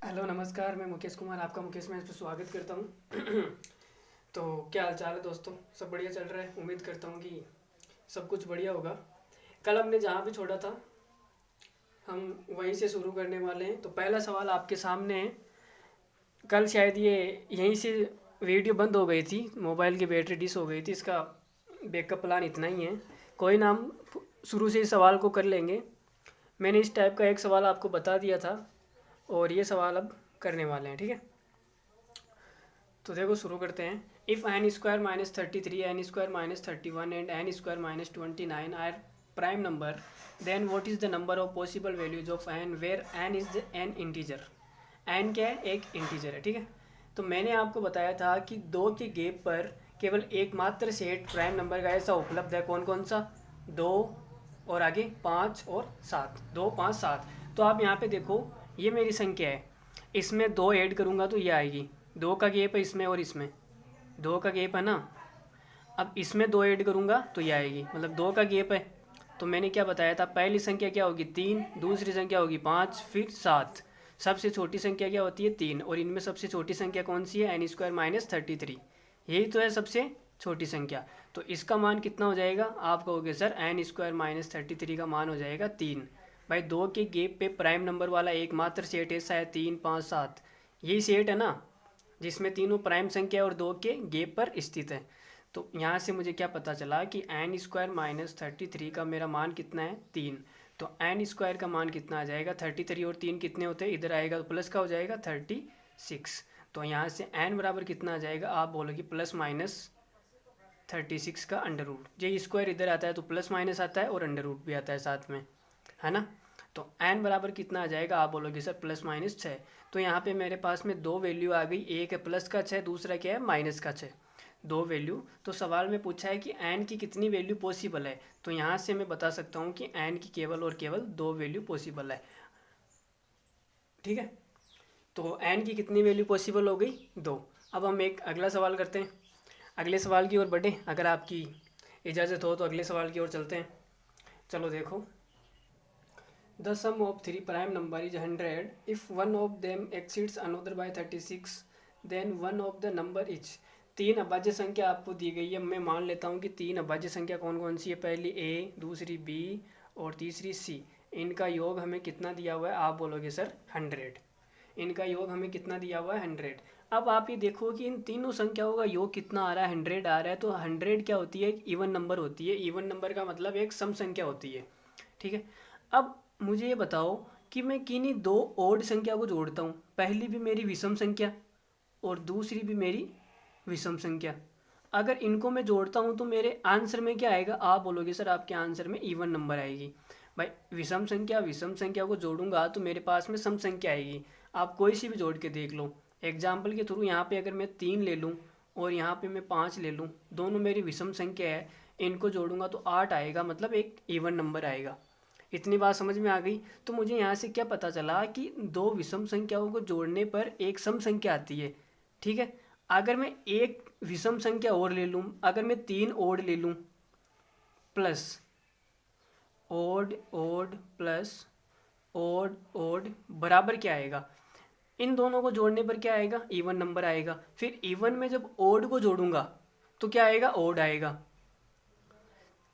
Hello नमस्कार, मैं मुकेश कुमार आपका मुकेश मैच पे स्वागत करता हूँ। तो क्या हाल चाल है दोस्तों? सब बढ़िया चल रहा है। उम्मीद करता हूँ कि सब कुछ बढ़िया होगा। कल हमने जहाँ भी छोड़ा था हम वहीं से शुरू करने वाले हैं। तो पहला सवाल आपके सामने है। कल शायद ये यहीं से वीडियो बंद हो गई थी, मोबाइल की बैटरी डिस हो गई थी। इसका बैकअप प्लान इतना ही है। कोई ना, हम शुरू से इस सवाल को कर लेंगे। मैंने इस टाइप का एक सवाल आपको बता दिया था और ये सवाल अब करने वाले हैं, ठीक है? तो देखो शुरू करते हैं। If n square minus 33, n square minus 31 and n square minus 29 are prime number, then what is the number of possible values of n where n is an integer. N क्या है? एक इंटीजर है, ठीक है। तो मैंने आपको बताया था कि दो के गैप पर केवल एकमात्र सेट प्राइम नंबर का ऐसा उपलब्ध है। कौन कौन सा? दो और आगे 5 और 7। 2 5 7। तो आप यहाँ पे देखो, ये मेरी संख्या है। इसमें दो ऐड करूँगा तो ये आएगी। दो का गैप है इसमें और इसमें, दो का गैप है ना। अब इसमें दो ऐड करूँगा तो ये आएगी, मतलब दो का गैप है। तो मैंने क्या बताया था? पहली संख्या क्या होगी? 3, दूसरी संख्या होगी 5, फिर 7। सबसे छोटी संख्या क्या होती है? 3। और इनमें सबसे छोटी संख्या कौन सी है? N square minus 33। यही तो है सबसे छोटी संख्या। तो इसका मान कितना हो जाएगा? आप कहोगे सर एन स्क्वायर माइनस 33 का मान हो जाएगा 3। भाई दो के गैप पे प्राइम नंबर वाला एकमात्र सेट ऐसा है 3 5 7। यही सेट है ना जिसमें तीनों प्राइम संख्या और दो के गैप पर स्थित है। तो यहाँ से मुझे क्या पता चला कि एन स्क्वायर माइनस 33 का मेरा मान कितना है? 3। तो एन स्क्वायर का मान कितना आ जाएगा? 33 और 3 कितने होते हैं? इधर आएगा तो प्लस का हो जाएगा 36। तो यहाँ से एन बराबर कितना आ जाएगा? आप बोलोगे प्लस माइनस 36 का अंडर रूट। ये स्क्वायर इधर आता है तो प्लस माइनस आता है और अंडर रूट भी आता है साथ में, है ना। तो एन बराबर कितना आ जाएगा? आप बोलोगे सर प्लस माइनस 6। तो यहाँ पे मेरे पास में दो वैल्यू आ गई, एक है प्लस का 6, दूसरा क्या है? माइनस का 6। दो वैल्यू। तो सवाल में पूछा है कि एन की कितनी वैल्यू पॉसिबल है। तो यहाँ से मैं बता सकता हूँ कि एन की केवल और केवल दो वैल्यू पॉसिबल है, ठीक है। तो एन की कितनी वैल्यू पॉसिबल हो गई? दो। अब हम एक अगला सवाल करते हैं। अगले सवाल की ओर बढ़े, अगर आपकी इजाज़त हो तो अगले सवाल की ओर चलते हैं। चलो देखो, the sum of three prime number is 100 if one of them exceeds another by 36, then one of the number is. तीन अभाज्य संख्या आपको दी गई है। मैं मान लेता हूँ कि तीन अभाज्य संख्या कौन कौन सी है? पहली ए, दूसरी बी और तीसरी सी। इनका योग हमें कितना दिया हुआ है? आप बोलोगे सर 100। इनका योग हमें कितना दिया हुआ है? 100। अब आप ये देखो कि इन तीनों संख्याओं का योग कितना आ रहा है? 100 आ रहा है। तो 100 क्या होती है? एक इवन नंबर होती है। इवन नंबर का मतलब एक सम संख्या होती है, ठीक है। अब मुझे ये बताओ कि मैं किन्हीं दो ओड संख्या को जोड़ता हूँ। पहली भी मेरी विषम संख्या और दूसरी भी मेरी विषम संख्या। अगर इनको मैं जोड़ता हूँ तो मेरे आंसर में क्या आएगा? आप बोलोगे सर आपके आंसर में इवन नंबर आएगी। भाई विषम संख्या को जोड़ूंगा तो मेरे पास में सम संख्या आएगी। आप कोई सी भी जोड़ के देख लो। एग्जाम्पल के थ्रू यहाँ पे अगर मैं 3 ले लूँ और यहाँ पे मैं 5 ले लूँ, दोनों मेरी विषम संख्या है, इनको जोड़ूंगा तो 8 आएगा, मतलब एक इवन नंबर आएगा। इतनी बात समझ में आ गई? तो मुझे यहाँ से क्या पता चला कि दो विषम संख्याओं को जोड़ने पर एक सम संख्या आती है, ठीक है। अगर मैं एक विषम संख्या और ले लूँ, अगर मैं 3 ओड ले लूँ, plus odd odd plus odd odd बराबर क्या आएगा? इन दोनों को जोड़ने पर क्या आएगा? इवन नंबर आएगा। फिर इवन में जब ओड को जोड़ूंगा तो क्या आएगा? ओड आएगा।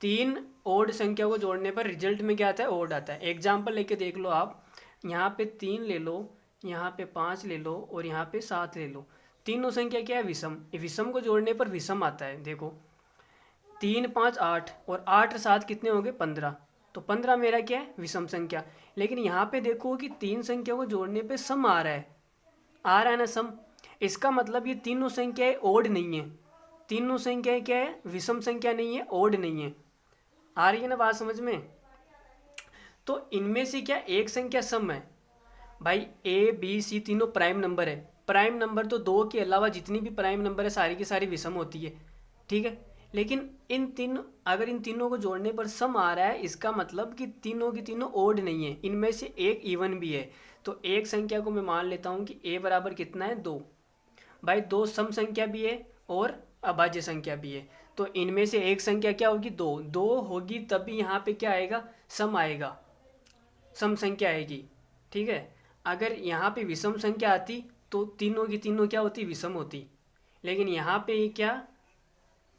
तीन ओड संख्या को जोड़ने पर रिजल्ट में क्या आता है? ओड आता है। एग्जाम्पल लेके देख लो आप। यहाँ पे 3 ले लो, यहाँ पे 5 ले लो और यहाँ पे 7 ले लो। तीनों संख्या क्या है? विषम। विषम को जोड़ने पर विषम आता है। देखो 3 5 8 और 8 और 7 कितने हो गए? 15। तो 15 मेरा क्या है? विषम संख्या। लेकिन यहाँ पे देखो कि तीन संख्या को जोड़ने पे सम आ रहा है, आ रहा है ना सम। इसका मतलब ये तीनों संख्याएं ओड नहीं है। तीनों संख्याएं क्या है? विषम संख्या नहीं है, ओड नहीं है। आ रही है ना बात समझ में? तो इनमें से क्या एक संख्या सम है? भाई ए बी सी तीनों प्राइम नंबर है। प्राइम नंबर तो दो के अलावा जितनी भी प्राइम नंबर है सारी की सारी विषम होती है, ठीक है। लेकिन अगर इन तीनों को जोड़ने पर सम आ रहा है, इसका मतलब कि तीनों की तीनों ओड नहीं है, इनमें से एक इवन भी है। तो एक संख्या को मैं मान लेता हूँ कि ए बराबर कितना है? 2। भाई दो सम संख्या भी है और अभाज्य संख्या भी है। तो इनमें से एक संख्या क्या होगी? 2। 2 होगी तभी यहाँ पे क्या आएगा? सम आएगा, सम संख्या आएगी, ठीक है। अगर यहाँ पे विषम संख्या आती तो तीनों की तीनों क्या होती, विषम होती, लेकिन यहाँ पे ये क्या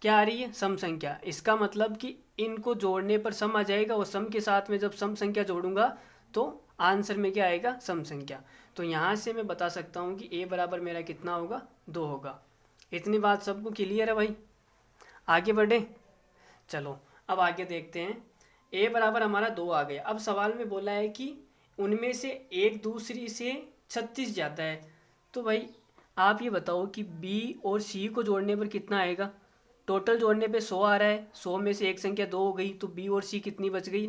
क्या आ रही है, सम संख्या। इसका मतलब कि इनको जोड़ने पर सम आ जाएगा और सम के साथ में जब सम संख्या जोड़ूंगा तो आंसर में क्या आएगा, सम संख्या। तो यहाँ से मैं बता सकता हूँ कि a बराबर मेरा कितना होगा, 2 होगा। इतनी बात सबको क्लियर है भाई, आगे बढ़े। चलो अब आगे देखते हैं। a बराबर हमारा 2 आ गया। अब सवाल में बोला है कि उनमें से एक दूसरी से 36 ज़्यादा है। तो भाई आप ये बताओ कि b और c को जोड़ने पर कितना आएगा। टोटल जोड़ने पे 100 आ रहा है, 100 में से एक संख्या 2 हो गई, तो b और c कितनी बच गई,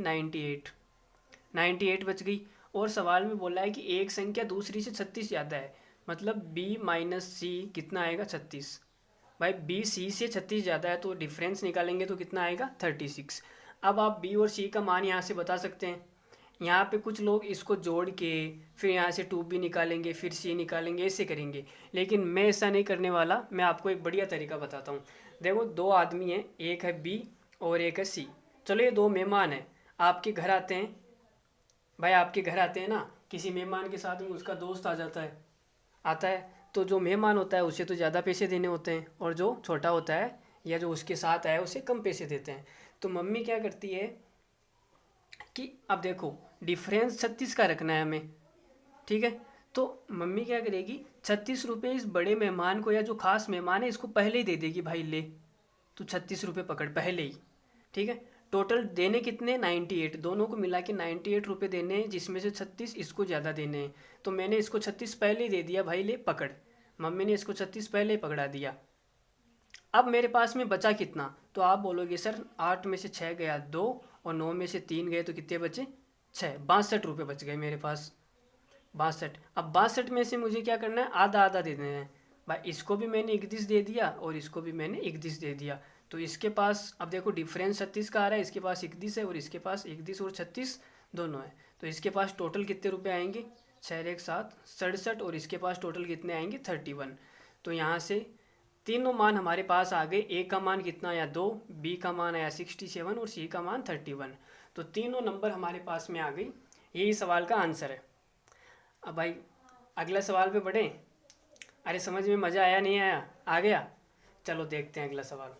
98 बच गई। और सवाल में बोला है कि एक संख्या दूसरी से 36 ज़्यादा है, मतलब b माइनस सी कितना आएगा, 36। भाई b c से 36 ज़्यादा है तो डिफरेंस निकालेंगे तो कितना आएगा, 36। अब आप b और c का मान यहाँ से बता सकते हैं। यहाँ पे कुछ लोग इसको जोड़ के फिर यहाँ से 2b निकालेंगे, फिर c निकालेंगे, ऐसे करेंगे, लेकिन मैं ऐसा नहीं करने वाला। मैं आपको एक बढ़िया तरीका बताता हूँ। देखो 2 आदमी हैं, एक है b और एक है c। चलो ये 2 मेहमान हैं, आपके घर आते हैं। भाई आपके घर आते हैं ना, किसी मेहमान के साथ में उसका दोस्त आ जाता है, आता है, तो जो मेहमान होता है उसे तो ज़्यादा पैसे देने होते हैं, और जो छोटा होता है या जो उसके साथ आया उसे कम पैसे देते हैं। तो मम्मी क्या करती है कि अब देखो डिफरेंस 36 का रखना है हमें, ठीक है। तो मम्मी क्या करेगी, 36 रुपये इस बड़े मेहमान को या जो खास मेहमान है इसको पहले ही दे देगी, भाई ले तो 36 रुपये पकड़ पहले ही, ठीक है। टोटल देने कितने, 98, दोनों को मिला के 98 रुपये देने हैं, जिसमें से 36 इसको ज़्यादा देने हैं। तो मैंने इसको 36 पहले ही दे दिया, भाई ले पकड़। मम्मी ने इसको 36 पहले ही पकड़ा दिया। अब मेरे पास में बचा कितना, तो आप बोलोगे सर 8 में से 6 गया 2 और 9 में से 3 गए तो कितने बचे, 6, 62 रुपये बच गए मेरे पास, 62। अब 62 में से मुझे क्या करना है, आधा आधा दे देना है। भाई इसको भी मैंने 31 दे दिया और इसको भी मैंने 31 दे दिया। तो इसके पास अब देखो डिफरेंस 36 का आ रहा है, इसके पास 31 है और इसके पास 31 और 36 दोनों है। तो इसके पास टोटल कितने रुपए आएंगे, 6 एक 7 67, और इसके पास टोटल कितने आएंगे, 31। तो यहाँ से तीनों मान हमारे पास आ गए। ए का मान कितना आया, 2, बी का मान आया 67 और सी का मान 31। तो तीनों नंबर हमारे पास में आ गई। यही सवाल का आंसर है। अब भाई अगला सवाल पे बढ़ें। अरे समझ में मज़ा आया नहीं आया, आ गया। चलो देखते हैं अगला सवाल।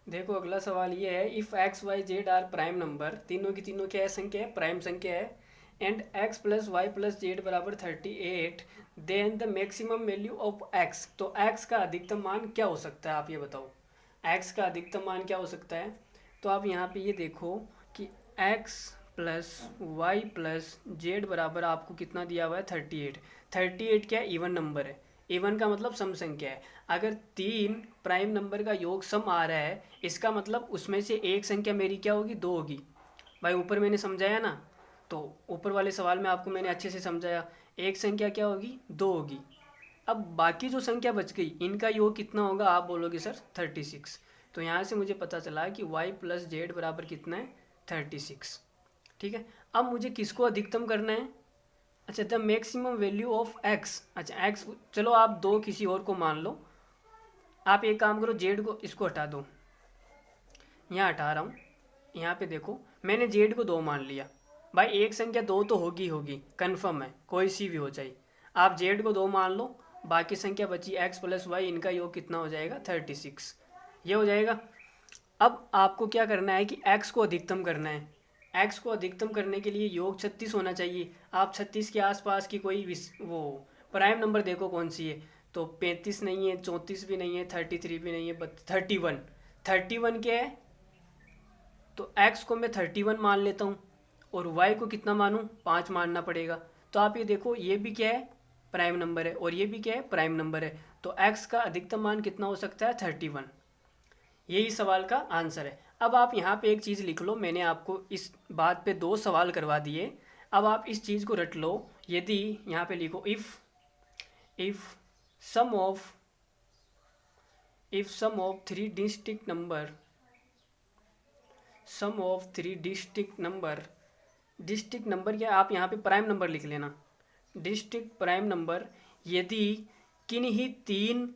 देखो अगला सवाल ये है, if x y z are prime number, तीनों की तीनों क्या है, संख्या है, प्राइम संख्या है, and x plus y plus z बराबर 38, then the maximum value of x. तो एक्स का अधिकतम मान क्या हो सकता है, आप ये बताओ एक्स का अधिकतम मान क्या हो सकता है। तो आप यहाँ पे ये देखो कि x plus y plus z बराबर आपको कितना दिया हुआ है, 38। 38 क्या है, इवन नंबर है। इवन का मतलब सम संख्या है। अगर 3 प्राइम नंबर का योग सम आ रहा है, इसका मतलब उसमें से एक संख्या मेरी क्या होगी, 2 होगी। भाई ऊपर मैंने समझाया ना, तो ऊपर वाले सवाल में आपको मैंने अच्छे से समझाया, एक संख्या क्या होगी, 2 होगी। अब बाकी जो संख्या बच गई इनका योग कितना होगा, आप बोलोगे सर 36। तो यहाँ से मुझे पता चला कि y प्लस जेड बराबर कितना है, 36, ठीक है। अब मुझे किसको अधिकतम करना है, अच्छा the maximum value of x। अच्छा x, चलो आप 2 किसी और को मान लो। आप एक काम करो, जेड को इसको हटा दो, यहाँ हटा रहा हूँ। यहाँ पे देखो मैंने जेड को 2 मान लिया। भाई एक संख्या 2 तो होगी होगी, कन्फर्म है, कोई सी भी हो जाए। आप जेड को 2 मान लो, बाकी संख्या बची x प्लस वाई, इनका योग कितना हो जाएगा, 36, ये हो जाएगा। अब आपको क्या करना है कि x को अधिकतम करना है। x को अधिकतम करने के लिए योग 36 होना चाहिए। आप 36 के आसपास की कोई वो प्राइम नंबर देखो कौन सी है, तो 35 नहीं है, 34 भी नहीं है, 33 भी नहीं है, बट 31। 31 क्या है, तो x को मैं 31 मान लेता हूँ और y को कितना मानूँ, 5 मानना पड़ेगा। तो आप ये देखो ये भी क्या है, प्राइम नंबर है, और ये भी क्या है, प्राइम नंबर है। तो x का अधिकतम मान कितना हो सकता है, 31। यही सवाल का आंसर है। अब आप यहाँ पे एक चीज़ लिख लो, मैंने आपको इस बात पे 2 सवाल करवा दिए। अब आप इस चीज़ को रट लो। यदि यहाँ पे लिखो if sum of 3 distinct number, distinct number क्या, आप यहाँ पे प्राइम नंबर लिख लेना, डिस्टिंक्ट प्राइम नंबर, यदि किन्हीं 3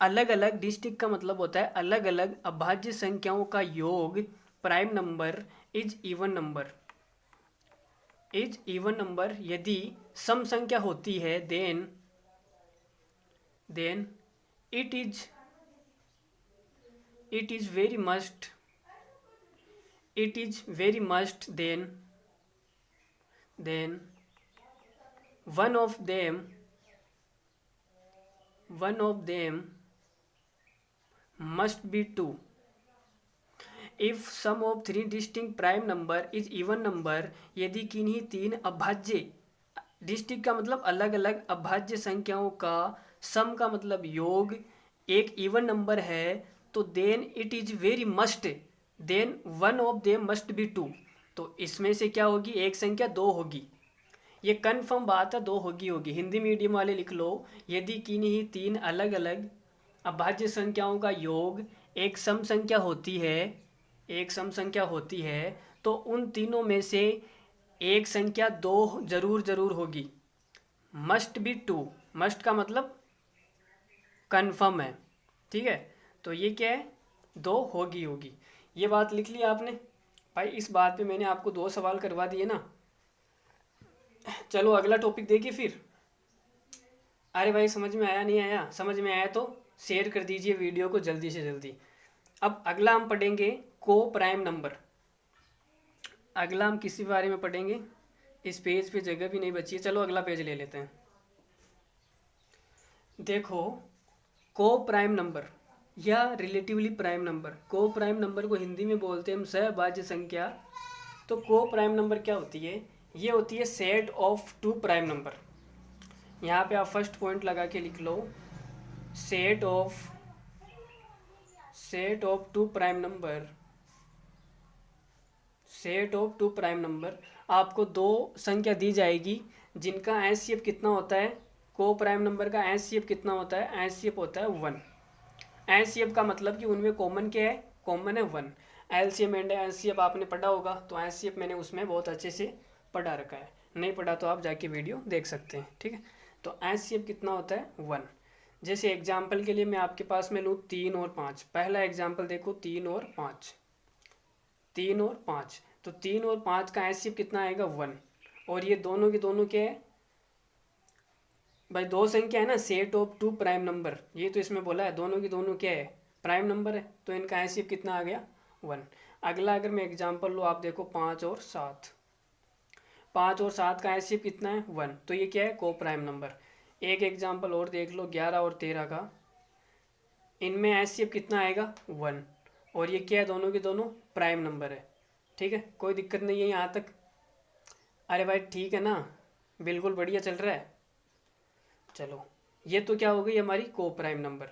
अलग अलग, डिस्टिंक्ट का मतलब होता है अलग अलग अभाज्य संख्याओं का योग prime number is even number, is even number, यदि सम संख्या होती है, then it is very must, then one of them must be two. If sum of three distinct prime number is even number, यदि किन्हीं तीन अभाज्य, डिस्टिंक्ट का मतलब अलग अलग, अभाज्य संख्याओं का सम का मतलब योग एक इवन नंबर है, तो then it is very must, then one of them must be two. तो इसमें से क्या होगी, एक संख्या दो होगी, ये कन्फर्म बात है, दो होगी। हिंदी मीडियम वाले लिख लो, यदि किन्हीं तीन अलग अलग अभाज्य संख्याओं का योग एक सम संख्या होती है, तो उन तीनों में से एक संख्या दो जरूर होगी। मस्ट बी टू, मस्ट का मतलब कन्फर्म है, ठीक है। तो ये क्या है, दो होगी। ये बात लिख ली आपने भाई। इस बात पे मैंने आपको दो सवाल करवा दिए ना। चलो अगला टॉपिक देखिए फिर। अरे भाई समझ में आया नहीं आया? समझ में आया तो शेयर कर दीजिए वीडियो को जल्दी से जल्दी। अब अगला हम पढ़ेंगे को प्राइम नंबर। अगला हम किसी बारे में पढ़ेंगे, इस पेज पे जगह भी नहीं बची है। चलो अगला पेज ले लेते हैं। देखो को प्राइम नंबर या रिलेटिवली प्राइम नंबर, को प्राइम नंबर को हिंदी में बोलते हैं हम सहभाज्य संख्या। तो को प्राइम नंबर क्या होती है, ये होती है set of two prime number. यहाँ पे आप फर्स्ट पॉइंट लगा के लिख लो, set of two prime number. Set of two prime number, आपको दो संख्या दी जाएगी जिनका एचसीएफ कितना होता है, को प्राइम नंबर का एचसीएफ कितना होता है, एचसीएफ होता है 1। एचसीएफ का मतलब कि उनमें कॉमन क्या है, कॉमन है 1। एलसीएम एंड एचसीएफ आपने पढ़ा होगा, तो एचसीएफ मैंने उसमें बहुत अच्छे से पढ़ा रखा है, नहीं पढ़ा तो आप जाके वीडियो देख सकते हैं, ठीक है। तो एचसीएफ कितना होता है 1। जैसे एग्जाम्पल के लिए मैं आपके पास में लूँ 3 और 5। पहला एग्जाम्पल देखो 3 और 5, 3 और 5। तो 3 और 5 का एचसीएफ कितना आएगा 1। और ये दोनों के दोनों क्या है भाई, दो संख्या है ना, set of two prime number. ये तो इसमें बोला है दोनों की दोनों क्या है, प्राइम नंबर है, तो इनका एचसीएफ कितना आ गया 1। अगला अगर मैं एग्जाम्पल लूँ, आप देखो 5 और 7। 5 और 7 का एचसीएफ कितना है 1, तो ये क्या है, को प्राइम नंबर। एक एग्जाम्पल और देख लो 11 और 13 का, इनमें एचसीएफ कितना आएगा 1, और ये क्या है, दोनों के दोनों प्राइम नंबर है, ठीक है। कोई दिक्कत नहीं है यहाँ तक? अरे भाई ठीक है ना, बिल्कुल बढ़िया चल रहा है। चलो ये तो क्या हो गई हमारी को प्राइम नंबर।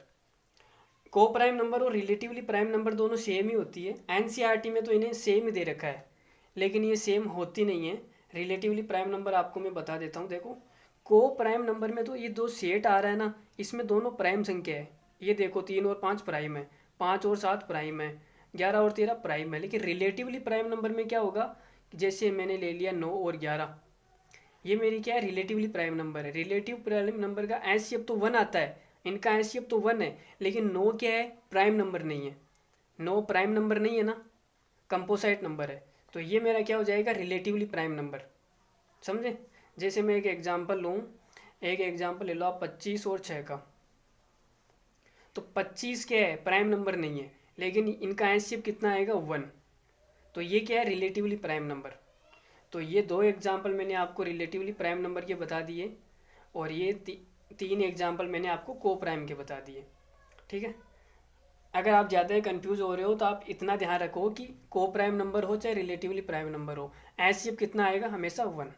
को प्राइम नंबर और रिलेटिवली प्राइम नंबर दोनों सेम ही होती है। एनसीईआरटी में तो इन्हें सेम ही दे रखा है, लेकिन ये सेम होती नहीं है। रिलेटिवली प्राइम नंबर आपको मैं बता देता हूँ। देखो को प्राइम नंबर में तो ये दो सेट आ रहा है ना, इसमें दोनों प्राइम संख्या है। ये देखो 3 और 5 प्राइम है, 5 और 7 प्राइम है, 11 और 13 प्राइम है। लेकिन रिलेटिवली प्राइम नंबर में क्या होगा, जैसे मैंने ले लिया 9 और 11, ये मेरी क्या है, रिलेटिवली प्राइम नंबर है। रिलेटिव प्राइम नंबर का एचसीएफ तो 1 आता है, इनका एचसीएफ तो 1 है, लेकिन 9 क्या है, प्राइम नंबर नहीं है। 9 प्राइम नंबर नहीं है ना, कंपोसाइट नंबर है। तो ये मेरा क्या हो जाएगा, रिलेटिवली प्राइम नंबर। समझे? जैसे मैं एक एग्जांपल लूँ, एक एग्जांपल ले लो आप 25 और 6 का। तो 25 क्या है, प्राइम नंबर नहीं है, लेकिन इनका एचसीएफ कितना आएगा 1। तो ये क्या है, रिलेटिवली प्राइम नंबर। तो ये दो एग्जांपल मैंने आपको रिलेटिवली प्राइम नंबर के बता दिए, और ये तीन एग्जांपल मैंने आपको को प्राइम के बता दिए, ठीक है। अगर आप ज़्यादा कंफ्यूज हो रहे हो तो आप इतना ध्यान रखो कि को प्राइम नंबर हो चाहे रिलेटिवली प्राइम नंबर हो, एचसीएफ कितना आएगा, हमेशा 1,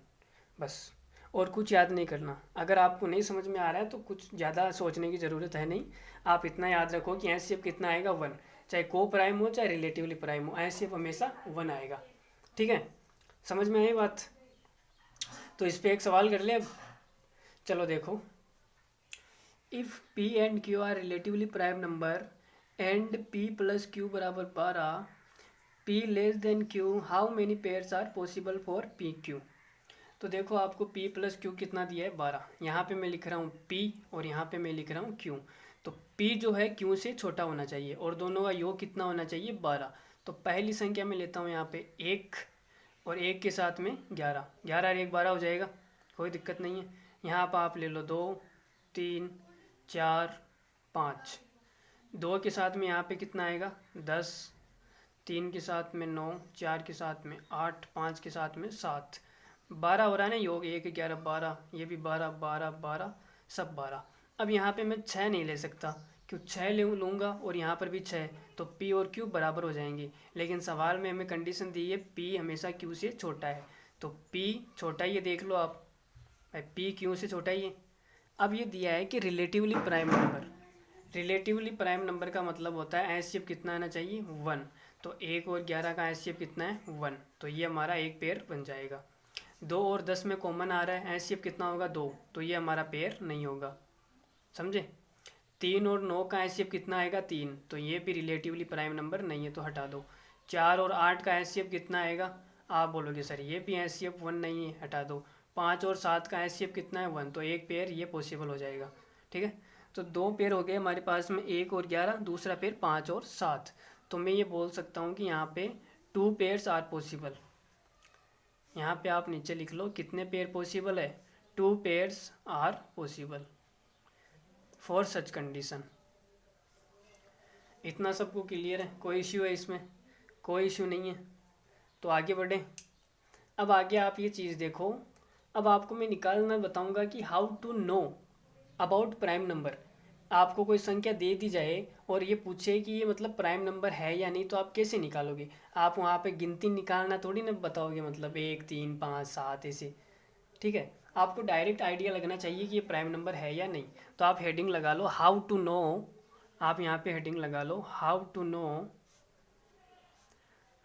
बस। और कुछ याद नहीं करना। अगर आपको नहीं समझ में आ रहा है तो कुछ ज़्यादा सोचने की ज़रूरत है नहीं, आप इतना याद रखो कि एचसीएफ कितना आएगा 1। चाहे को प्राइम हो चाहे रिलेटिवली प्राइम हो, एचसीएफ हमेशा 1 आएगा, ठीक है। समझ में आई बात? तो इस पे एक सवाल कर ले अब। चलो देखो, if p and q are relatively prime number and p plus q बराबर 12, p less than q, how many pairs are possible for p q. तो देखो आपको पी प्लस क्यू कितना दिया है 12। यहाँ पे मैं लिख रहा हूँ पी और यहाँ पे मैं लिख रहा हूँ क्यू। तो पी जो है क्यू से छोटा होना चाहिए और दोनों का योग कितना होना चाहिए 12। तो पहली संख्या में लेता हूँ यहाँ पे 1 और 1 के साथ में 11, 11 और 1 12 हो जाएगा, कोई दिक्कत नहीं है। यहाँ पर आप ले लो 2 3 4 5, 2 के साथ में यहाँ पे कितना आएगा 10, 3 के साथ में 9, 4 के साथ में 8, 5 के साथ में 7, 12 हो रहा है ना योग, 1 11 12, ये भी 12 12 12, सब 12। अब यहाँ पे मैं 6 नहीं ले सकता, क्यों 6 लूँगा और यहाँ पर भी 6, तो P और Q बराबर हो जाएंगे। लेकिन सवाल में हमें कंडीशन दी है P हमेशा Q से छोटा है, तो P छोटा ही है, देख लो आप, P Q से छोटा ही है। अब ये दिया है कि relatively prime number, relatively prime number का मतलब होता है एचसीएफ कितना आना चाहिए 1, तो 1 और 11 का एचसीएफ कितना है 1, तो ये हमारा एक पेयर बन जाएगा। 2 और 10 में कॉमन आ रहा है, एचसीएफ कितना होगा 2, तो ये हमारा पेयर नहीं होगा, समझे। 3 और 9 का एचसीएफ कितना आएगा 3, तो ये भी रिलेटिवली प्राइम नंबर नहीं है, तो हटा दो। 4 और 8 का एचसीएफ कितना आएगा, आप बोलोगे सर ये भी एचसीएफ 1 नहीं है, हटा दो। 5 और 7 का एचसीएफ कितना है 1, तो एक पेयर ये पॉसिबल हो जाएगा, ठीक है। तो 2 पेयर हो गए हमारे पास में, 1 और 11, दूसरा पेयर 5 और 7, तो मैं ये बोल सकता हूँ कि यहाँ पे 2 पेयर्स आर पॉसिबल। यहाँ पे आप नीचे लिख लो कितने पेयर पॉसिबल है, 2 pairs are possible for such condition. इतना सबको क्लियर है, कोई इश्यू है इसमें, कोई इश्यू नहीं है, तो आगे बढ़ें। अब आगे आप ये चीज़ देखो, अब आपको मैं निकालना बताऊंगा कि how to know about prime number. आपको कोई संख्या दे दी जाए और ये पूछे कि ये मतलब प्राइम नंबर है या नहीं, तो आप कैसे निकालोगे। आप वहाँ पे गिनती निकालना थोड़ी ना बताओगे, मतलब 1 3 5 7 ऐसे, ठीक है। आपको डायरेक्ट आइडिया लगना चाहिए कि ये प्राइम नंबर है या नहीं। तो आप हेडिंग लगा लो हाउ टू नो, आप यहाँ पे हेडिंग लगा लो how to know,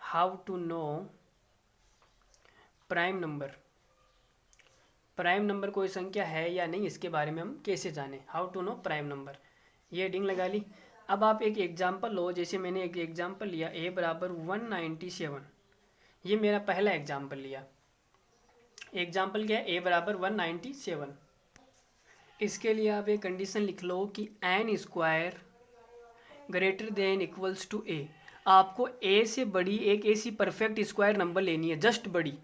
how to know prime number. Prime number कोई संख्या है या नहीं इसके बारे में हम कैसे जाने, how to know prime number, ये हेडिंग लगा ली। अब आप एक एग्जांपल लो, जैसे मैंने एक एग्जांपल लिया a बराबर 197, ये मेरा पहला एग्जांपल लिया। एग्जांपल क्या है, a बराबर 197। इसके लिए आप एक कंडीशन लिख लो कि n square greater than equals to a। आपको a से बड़ी एक ऐसी परफेक्ट स्क्वायर नंबर लेनी है, जस्ट बड़ी,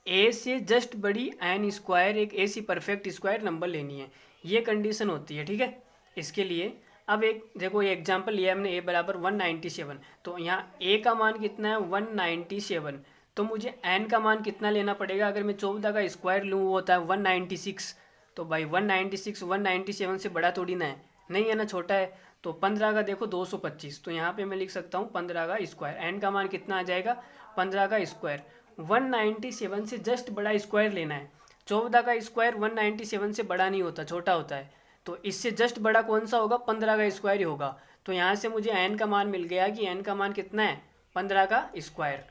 ए से जस्ट बड़ी एन स्क्वायर एक ऐसी परफेक्ट स्क्वायर नंबर लेनी है, ये कंडीशन होती है, ठीक है। इसके लिए अब एक देखो, ये एग्जांपल लिया हमने a बराबर 197, तो यहाँ a का मान कितना है 197, तो मुझे n का मान कितना लेना पड़ेगा। अगर मैं 14 का स्क्वायर लूँ वो होता है 196, तो भाई 196 197 से बड़ा थोड़ी ना है, नहीं है ना, छोटा है। तो 15 का देखो 225, तो यहाँ पे मैं लिख सकता हूँ 15 का स्क्वायर, n का मान कितना आ जाएगा 15 का स्क्वायर। 197 से जस्ट बड़ा स्क्वायर लेना है, 14 का स्क्वायर 197 से बड़ा नहीं होता, छोटा होता है, तो इससे जस्ट बड़ा कौन सा होगा 15 का स्क्वायर ही होगा। तो यहाँ से मुझे n का मान मिल गया कि n का मान कितना है 15 का स्क्वायर।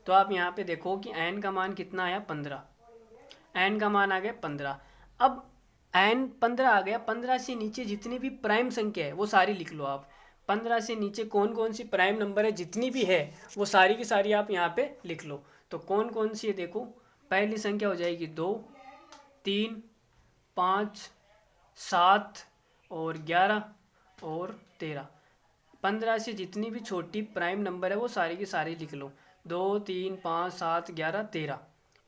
तो आप यहाँ पे देखो कि n का मान कितना आया 15, n का मान आ गया 15। अब n 15 आ गया, 15 से नीचे जितनी भी प्राइम संख्या है वो सारी लिख लो आप। 15 से नीचे कौन कौन सी प्राइम नंबर है जितनी भी है वो सारी की सारी आप यहाँ पे लिख लो। तो कौन कौन सी है देखो, पहली संख्या हो जाएगी 2 3 5 7 और 11 और 13। 15 से जितनी भी छोटी प्राइम नंबर है वो सारी की सारी लिख लो, 2 3 5 7 11 13,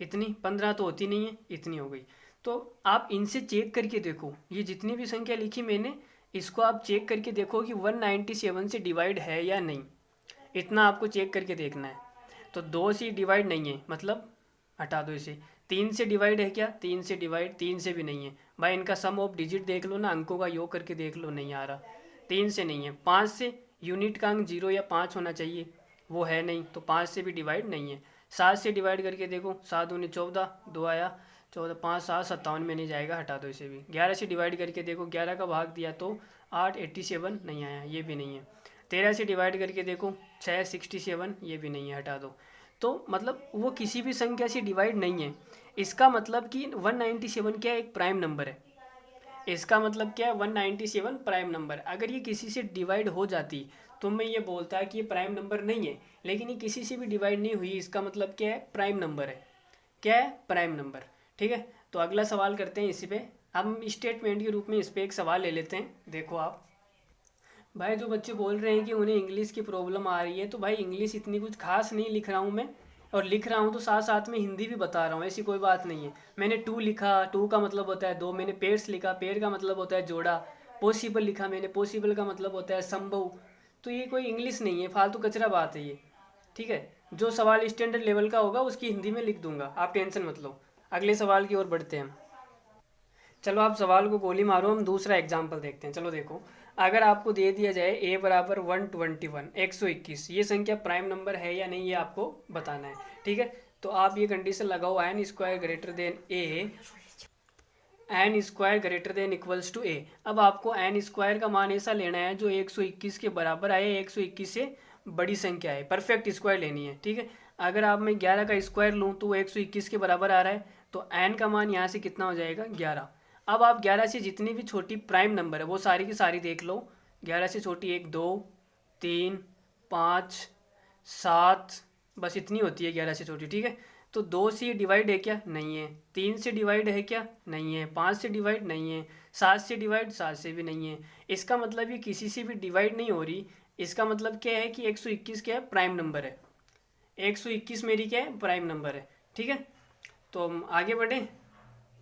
इतनी 15 तो होती नहीं है, इतनी हो गई। तो आप इनसे चेक करके देखो, ये जितनी भी संख्या लिखी मैंने इसको आप चेक करके देखो कि 197 से डिवाइड है या नहीं, इतना आपको चेक करके देखना है। तो 2 से डिवाइड नहीं है, मतलब हटा दो इसे। 3 से डिवाइड है क्या, 3 से डिवाइड 3 से भी नहीं है भाई, इनका सम ऑफ डिजिट देख लो ना, अंकों का योग करके देख लो, नहीं आ रहा, 3 से नहीं है। 5 से यूनिट का अंक 0 या 5 होना चाहिए, वो है नहीं, तो 5 से भी डिवाइड नहीं है। 7 से डिवाइड करके देखो, 7 दूनी 14, 2 आया 14, 5 7 57 में नहीं जाएगा, हटा दो इसे भी। 11 से डिवाइड करके देखो, 11 का भाग दिया तो 8 87 नहीं आया, ये भी नहीं है। 13 से डिवाइड करके देखो 6 67, ये भी नहीं है, हटा दो। तो मतलब वो किसी भी संख्या से डिवाइड नहीं है, इसका मतलब कि 197 क्या एक प्राइम नंबर है, इसका मतलब क्या है 197 प्राइम नंबर। अगर ये किसी से डिवाइड हो जाती तो मैं ये बोलता कि ये प्राइम नंबर नहीं है, लेकिन ये किसी से भी डिवाइड नहीं हुई, इसका मतलब क्या है प्राइम नंबर है, क्या है प्राइम नंबर, ठीक है। तो अगला सवाल करते हैं इसी पे, हम स्टेटमेंट के रूप में इस पर एक सवाल ले लेते हैं। देखो आप भाई, जो बच्चे बोल रहे हैं कि उन्हें इंग्लिश की प्रॉब्लम आ रही है, तो भाई इंग्लिश इतनी कुछ खास नहीं लिख रहा हूँ मैं, और लिख रहा हूँ तो साथ साथ में हिंदी भी बता रहा हूँ, ऐसी कोई बात नहीं है। मैंने टू लिखा, टू का मतलब होता है दो। मैंने पेयर्स लिखा, पेयर का मतलब होता है जोड़ा। पॉसिबल लिखा मैंने, पॉसिबल का मतलब होता है संभव। तो ये कोई इंग्लिश नहीं है, फालतू कचरा बात है ये, ठीक है। जो सवाल स्टैंडर्ड लेवल का होगा उसकी हिंदी में लिख दूंगा, आप टेंशन मत लो। अगले सवाल की ओर बढ़ते हैं। चलो आप सवाल को गोली मारो, हम दूसरा एग्जाम्पल देखते हैं। चलो देखो, अगर आपको दे दिया जाए a बराबर 121 121, ये संख्या प्राइम नंबर है या नहीं, ये आपको बताना है, ठीक है। तो आप ये कंडीशन लगाओ, n square greater than a, n square greater than equals to a. अब आपको एन स्क्वायर का मान ऐसा लेना है जो 121 के बराबर आए, 121 से बड़ी संख्या है, परफेक्ट स्क्वायर लेनी है, ठीक है। अगर आप मैं 11 का स्क्वायर लूँ तो वो 121 के बराबर आ रहा है, तो एन का मान यहाँ से कितना हो जाएगा 11। अब आप 11 से जितनी भी छोटी प्राइम नंबर है वो सारी की सारी देख लो। 11 से छोटी 1 2 3 5 7, बस इतनी होती है 11 से छोटी, ठीक है। तो 2 से डिवाइड है क्या? नहीं है। 3 से डिवाइड है क्या? नहीं है। 5 से डिवाइड नहीं है। 7 से डिवाइड 7 से भी नहीं है। इसका मतलब ये किसी से भी डिवाइड नहीं हो रही। इसका मतलब क्या है कि 121 क्या है? प्राइम नंबर है। 121 मेरी क्या है? प्राइम नंबर है, ठीक है। तो हम आगे बढ़े।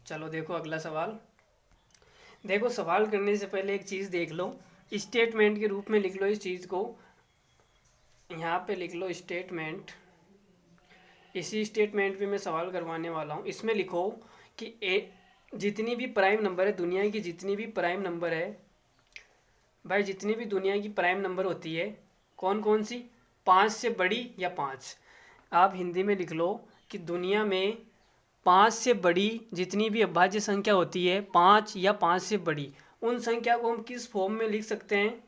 चलो देखो अगला सवाल। देखो सवाल करने से पहले एक चीज़ देख लो, स्टेटमेंट के रूप में लिख लो इस चीज़ को। यहाँ पे लिख लो स्टेटमेंट। इसी स्टेटमेंट पे मैं सवाल करवाने वाला हूँ। इसमें लिखो कि जितनी भी प्राइम नंबर है, दुनिया की जितनी भी प्राइम नंबर है भाई, जितनी भी दुनिया की प्राइम नंबर होती है, कौन कौन सी? 5 से बड़ी या 5। आप हिंदी में लिख लो कि दुनिया में 5 से बड़ी जितनी भी अभाज्य संख्या होती है, 5 या 5 से बड़ी, उन संख्या को हम किस फॉर्म में लिख सकते हैं?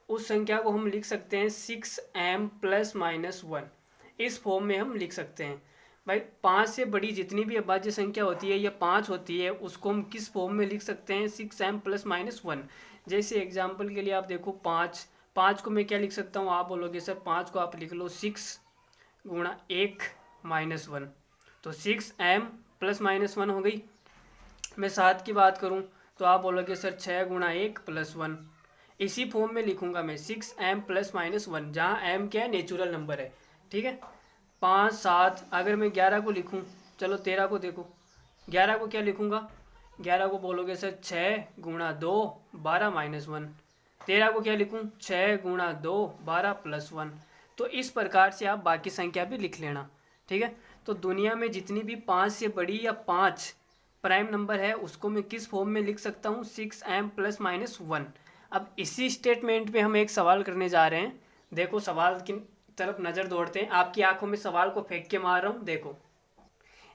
उस संख्या को हम लिख सकते हैं 6m प्लस माइनस 1। इस फॉर्म में हम लिख सकते हैं। भाई 5 से बड़ी जितनी भी अभाज्य संख्या होती है या 5 होती है, उसको हम किस फॉर्म में लिख सकते हैं? 6m plus minus 1। जैसे एग्जाम्पल के लिए आप देखो 5 को मैं क्या लिख सकता हूँ? आप बोलोगे सर 5 को आप लिख लो 6 गुणा 1 माइनस 1, तो 6m प्लस माइनस 1 हो गई। मैं 7 की बात करूँ तो आप बोलोगे सर 6 गुणा 1 प्लस 1। इसी फॉर्म में लिखूंगा मैं 6m प्लस माइनस 1, जहाँ m क्या है? नेचुरल नंबर है, ठीक है। 5 7, अगर मैं 11 को लिखूं, चलो 13 को देखो, 11 को क्या लिखूंगा? 11 को बोलोगे सर 6 गुणा 2 12 माइनस 1। 13 को क्या लिखूं? 6 गुणा 2 12 प्लस 1। तो इस प्रकार से आप बाकी संख्या भी लिख लेना, ठीक है। तो दुनिया में जितनी भी 5 से बड़ी या 5 प्राइम नंबर है, उसको मैं किस फॉर्म में लिख सकता हूँ? 6m plus minus 1। अब इसी स्टेटमेंट पे हम एक सवाल करने जा रहे हैं। देखो सवाल की तरफ नज़र दौड़ते हैं। आपकी आंखों में सवाल को फेंक के मार रहा हूँ, देखो।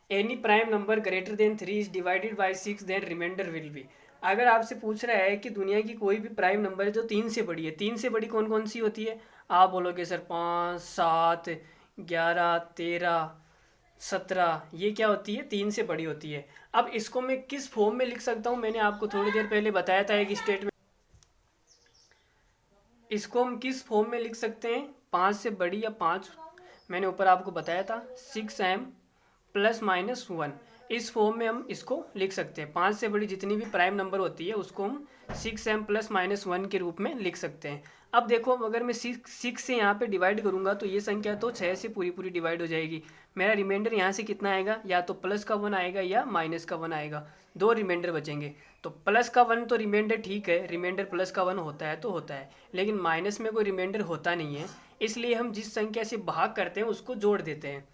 Any prime number greater than 3 is divided by 6, then remainder will be. अगर आपसे पूछ रहा है कि दुनिया की कोई भी प्राइम नंबर है जो 3 से बड़ी है, 3 से बड़ी कौन कौन सी होती है? आप बोलोगे सर 5 7 11 13 17, ये क्या होती है? 3 से बड़ी होती है। अब इसको मैं किस फॉर्म में लिख सकता हूँ? मैंने आपको थोड़ी देर पहले बताया था एक स्टेटमेंट। इसको हम किस फॉर्म में लिख सकते हैं? 5 से बड़ी या 5, मैंने ऊपर आपको बताया था 6m प्लस माइनस 1। इस फॉर्म में हम इसको लिख सकते हैं। 5 से बड़ी जितनी भी प्राइम नंबर होती है उसको हम 6m प्लस माइनस 1 के रूप में लिख सकते हैं। अब देखो, अगर मैं 6 से यहाँ पे डिवाइड करूँगा तो ये संख्या तो 6 से पूरी पूरी डिवाइड हो जाएगी। मेरा रिमाइंडर यहाँ से कितना आएगा? या तो प्लस का 1 आएगा या माइनस का 1 आएगा। 2 रिमाइंडर बचेंगे। तो प्लस का 1 तो रिमाइंडर ठीक है, रिमाइंडर प्लस का 1 होता है तो होता है, लेकिन माइनस में कोई रिमाइंडर होता नहीं है। इसलिए हम जिस संख्या से भाग करते हैं उसको जोड़ देते हैं,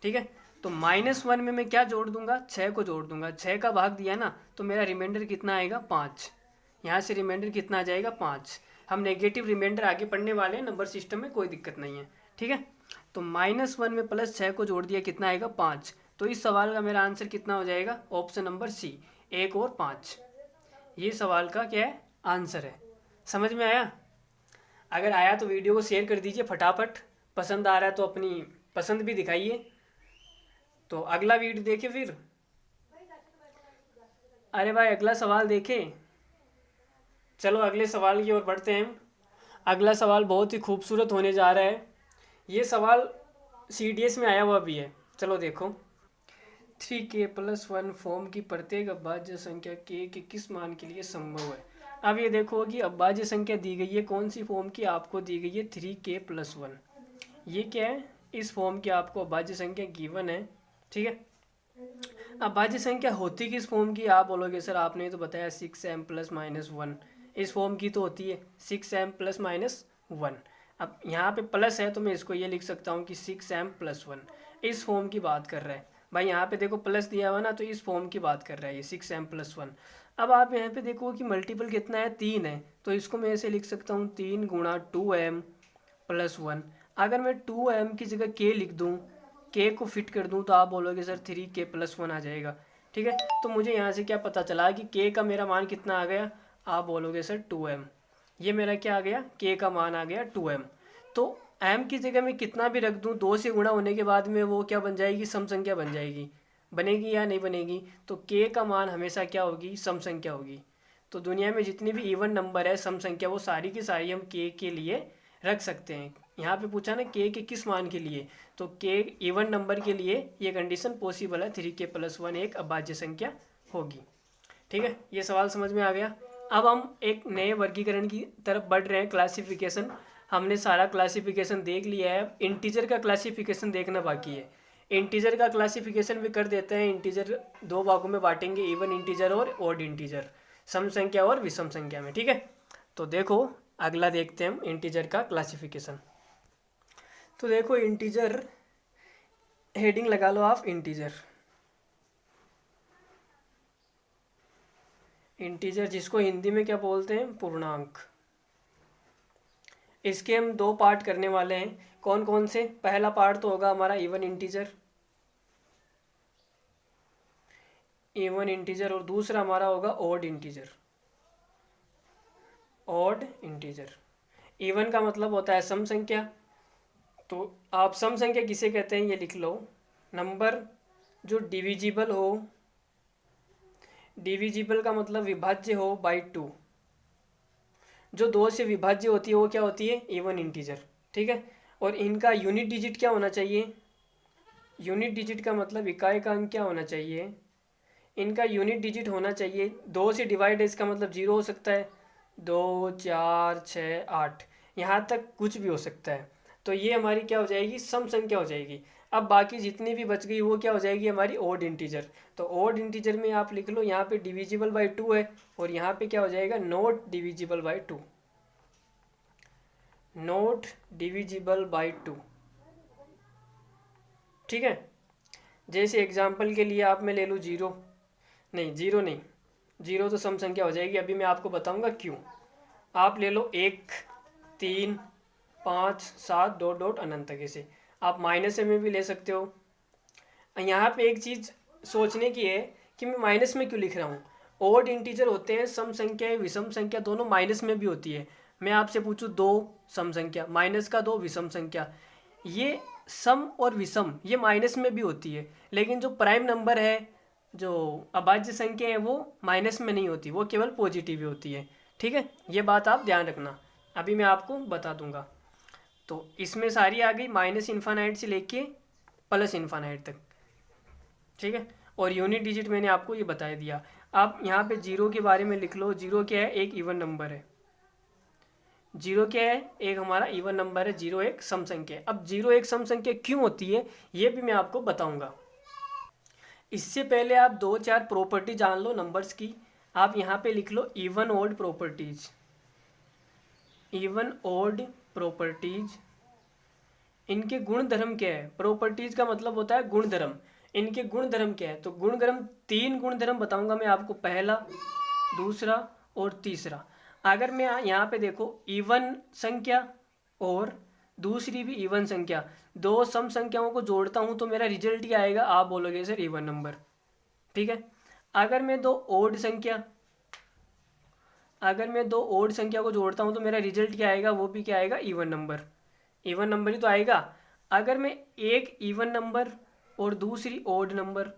ठीक है। तो -1 में मैं क्या जोड़ दूंगा? 6 को जोड़ दूंगा। 6 का भाग दिया ना, तो मेरा रिमाइंडर कितना आएगा? 5। यहाँ से रिमाइंडर कितना आ जाएगा? 5। हम नेगेटिव रिमाइंडर आगे पढ़ने वाले हैं, नंबर सिस्टम में कोई दिक्कत नहीं है, ठीक है। तो -1 में प्लस 6 को जोड़ दिया, कितना आएगा? 5। तो इस सवाल का मेरा आंसर कितना हो जाएगा? ऑप्शन नंबर सी, 1 और 5। ये सवाल का क्या है? आंसर है। समझ में आया? अगर आया तो वीडियो को शेयर कर दीजिए फटाफट। पसंद आ रहा है तो अपनी पसंद भी दिखाइए। तो अगला वीडियो देखे फिर। अरे भाई अगला सवाल देखें। चलो अगले सवाल की ओर बढ़ते हैं। अगला सवाल बहुत ही खूबसूरत होने जा रहा है। ये सवाल CDS में आया हुआ भी है। चलो देखो, 3k प्लस 1 फॉर्म की प्रत्येक अभाज्य संख्या k के किस मान के लिए संभव है? अब ये देखो कि अभाज्य संख्या दी गई है, कौन सी फॉर्म की? आपको दी गई है 3k प्लस 1। ये क्या है? इस फॉर्म की आपको अभाज्य संख्या गिवन है, ठीक है। अभाज्य संख्या होती किस फॉर्म की, आप बोलोगे सर आपने तो बताया 6m + -1, इस फॉर्म की तो होती है 6m + -1। अब यहाँ पे प्लस है तो मैं इसको ये लिख सकता हूँ कि 6m + 1 इस फॉर्म की बात कर रहा है भाई। यहाँ पे देखो प्लस दिया हुआ ना, तो इस फॉर्म की बात कर रहा है ये 6m + 1। अब आप यहाँ पे देखो कि मल्टीपल कितना है, 3 है, तो इसको मैं ऐसे लिख सकता हूँ 3 × 2m + 1। अगर मैं 2m की जगह k लिख दूँ, k को फिट कर दूँ, तो आप बोलोगे सर 3k + 1 आ जाएगा, ठीक है। तो मुझे यहाँ से क्या पता चला कि k का मेरा मान कितना आ गया, आप बोलोगे सर 2m। ये मेरा क्या आ गया, k का मान आ गया 2m। तो m की जगह मैं कितना भी रख दूँ, 2 से गुणा होने के बाद में वो क्या बन जाएगी, सम संख्या बन जाएगी। बनेगी या नहीं बनेगी, तो k का मान हमेशा क्या होगी, सम संख्या होगी। तो दुनिया में जितनी भी इवन नंबर है सम संख्या, वो सारी की सारी हम k के लिए रख सकते हैं। यहाँ पे पूछा ना k के किस मान के लिए, तो k इवन नंबर के लिए ये कंडीशन पॉसिबल है, 3k + 1 एक अभाज्य संख्या होगी, ठीक है। ये सवाल समझ में आ गया। अब हम एक नए वर्गीकरण की तरफ बढ़ रहे हैं, क्लासिफिकेशन। हमने सारा क्लासिफिकेशन देख लिया है, इंटीजर का क्लासिफिकेशन देखना बाकी है। इंटीजर का क्लासिफिकेशन भी कर देते हैं। इंटीजर 2 भागों में बांटेंगे, इवन इंटीजर और ऑड इंटीजर, सम संख्या और विषम संख्या में, ठीक है। तो देखो अगला देखते हैं हम इंटीजर का क्लासिफिकेशन। तो देखो इंटीजर, हेडिंग लगा लो आप इंटीजर। इंटीजर जिसको हिंदी में क्या बोलते हैं, पूर्णांक। इसके हम 2 पार्ट करने वाले हैं। कौन कौन से, पहला पार्ट तो होगा हमारा इवन इंटीजर, इवन इंटीजर, और दूसरा हमारा होगा odd integer, odd integer. Even का मतलब होता है सम संख्या, तो आप सम संख्या किसे कहते हैं ये लिख लो, नंबर जो डिविजिबल हो, डिविजिबल का मतलब विभाज्य हो बाई 2, जो 2 से विभाज्य होती है वो क्या होती है, इवन इंटीजर, ठीक है। और इनका यूनिट डिजिट क्या होना चाहिए, यूनिट डिजिट का मतलब इकाई का अंक क्या होना चाहिए, इनका यूनिट डिजिट होना चाहिए 2 से डिवाइड है, इसका मतलब 0 हो सकता है, 2, 4, 6, 8, यहाँ तक कुछ भी हो सकता है। तो ये हमारी क्या हो जाएगी, सम संख्या हो जाएगी। अब बाकी जितनी भी बच गई वो क्या हो जाएगी, हमारी ऑड इंटीजर। तो ऑड इंटीजर में आप लिख लो, यहाँ पे डिविजिबल बाई 2 है, और यहाँ पे क्या हो जाएगा, not divisible by 2, not divisible by 2, ठीक है। जैसे एग्जाम्पल के लिए आप मैं ले लूँ 0 नहीं, 0 नहीं, 0 तो सम संख्या हो जाएगी, अभी मैं आपको बताऊंगा क्यों। आप ले लो 1, 3, 5, 7, डॉट डॉट अनंत तक, ऐसे आप माइनस में भी ले सकते हो। यहाँ पे एक चीज़ सोचने की है कि मैं माइनस में क्यों लिख रहा हूँ। ऑड इंटीजर होते हैं, सम संख्या विषम संख्या दोनों माइनस में भी होती है। मैं आपसे पूछूँ 2 सम संख्या, माइनस का 2 विषम संख्या, ये सम और विषम ये माइनस में भी होती है, लेकिन जो प्राइम नंबर है, जो अभाज्य संख्या है, वो माइनस में नहीं होती, वो केवल पॉजिटिव ही होती है, ठीक है। ये बात आप ध्यान रखना, अभी मैं आपको बता दूंगा। तो इसमें सारी आ गई माइनस इन्फानाइट से लेके प्लस इन्फानाइट तक, ठीक है। और यूनिट डिजिट मैंने आपको ये बता दिया। आप यहाँ पे 0 के बारे में लिख लो, 0 क्या है, एक इवन नंबर है। 0 क्या है, एक हमारा इवन नंबर है, 0 एक सम संख्या है। अब 0 एक सम संख्या क्यों होती है ये भी मैं आपको बताऊंगा। इससे पहले आप 2-4 प्रॉपर्टी जान लो नंबर्स की। आप यहाँ पे लिख लो even odd properties, even odd properties. इनके गुण धर्म क्या है, प्रॉपर्टीज का मतलब होता है गुण धर्म। इनके गुण धर्म क्या है, तो गुण धर्म 3 गुण धर्म बताऊंगा मैं आपको, पहला, दूसरा और तीसरा। अगर मैं यहाँ पे देखो इवन संख्या और दूसरी भी इवन संख्या, 2 सम संख्याओं को जोड़ता हूँ तो मेरा रिजल्ट क्या आएगा, आप बोलोगे सर इवन नंबर, ठीक है। अगर मैं 2 ओड संख्या, अगर मैं 2 ओड संख्या को जोड़ता हूँ तो मेरा रिजल्ट क्या आएगा, वो भी क्या आएगा, इवन नंबर, इवन नंबर ही तो आएगा। अगर मैं एक इवन नंबर और दूसरी ओड नंबर,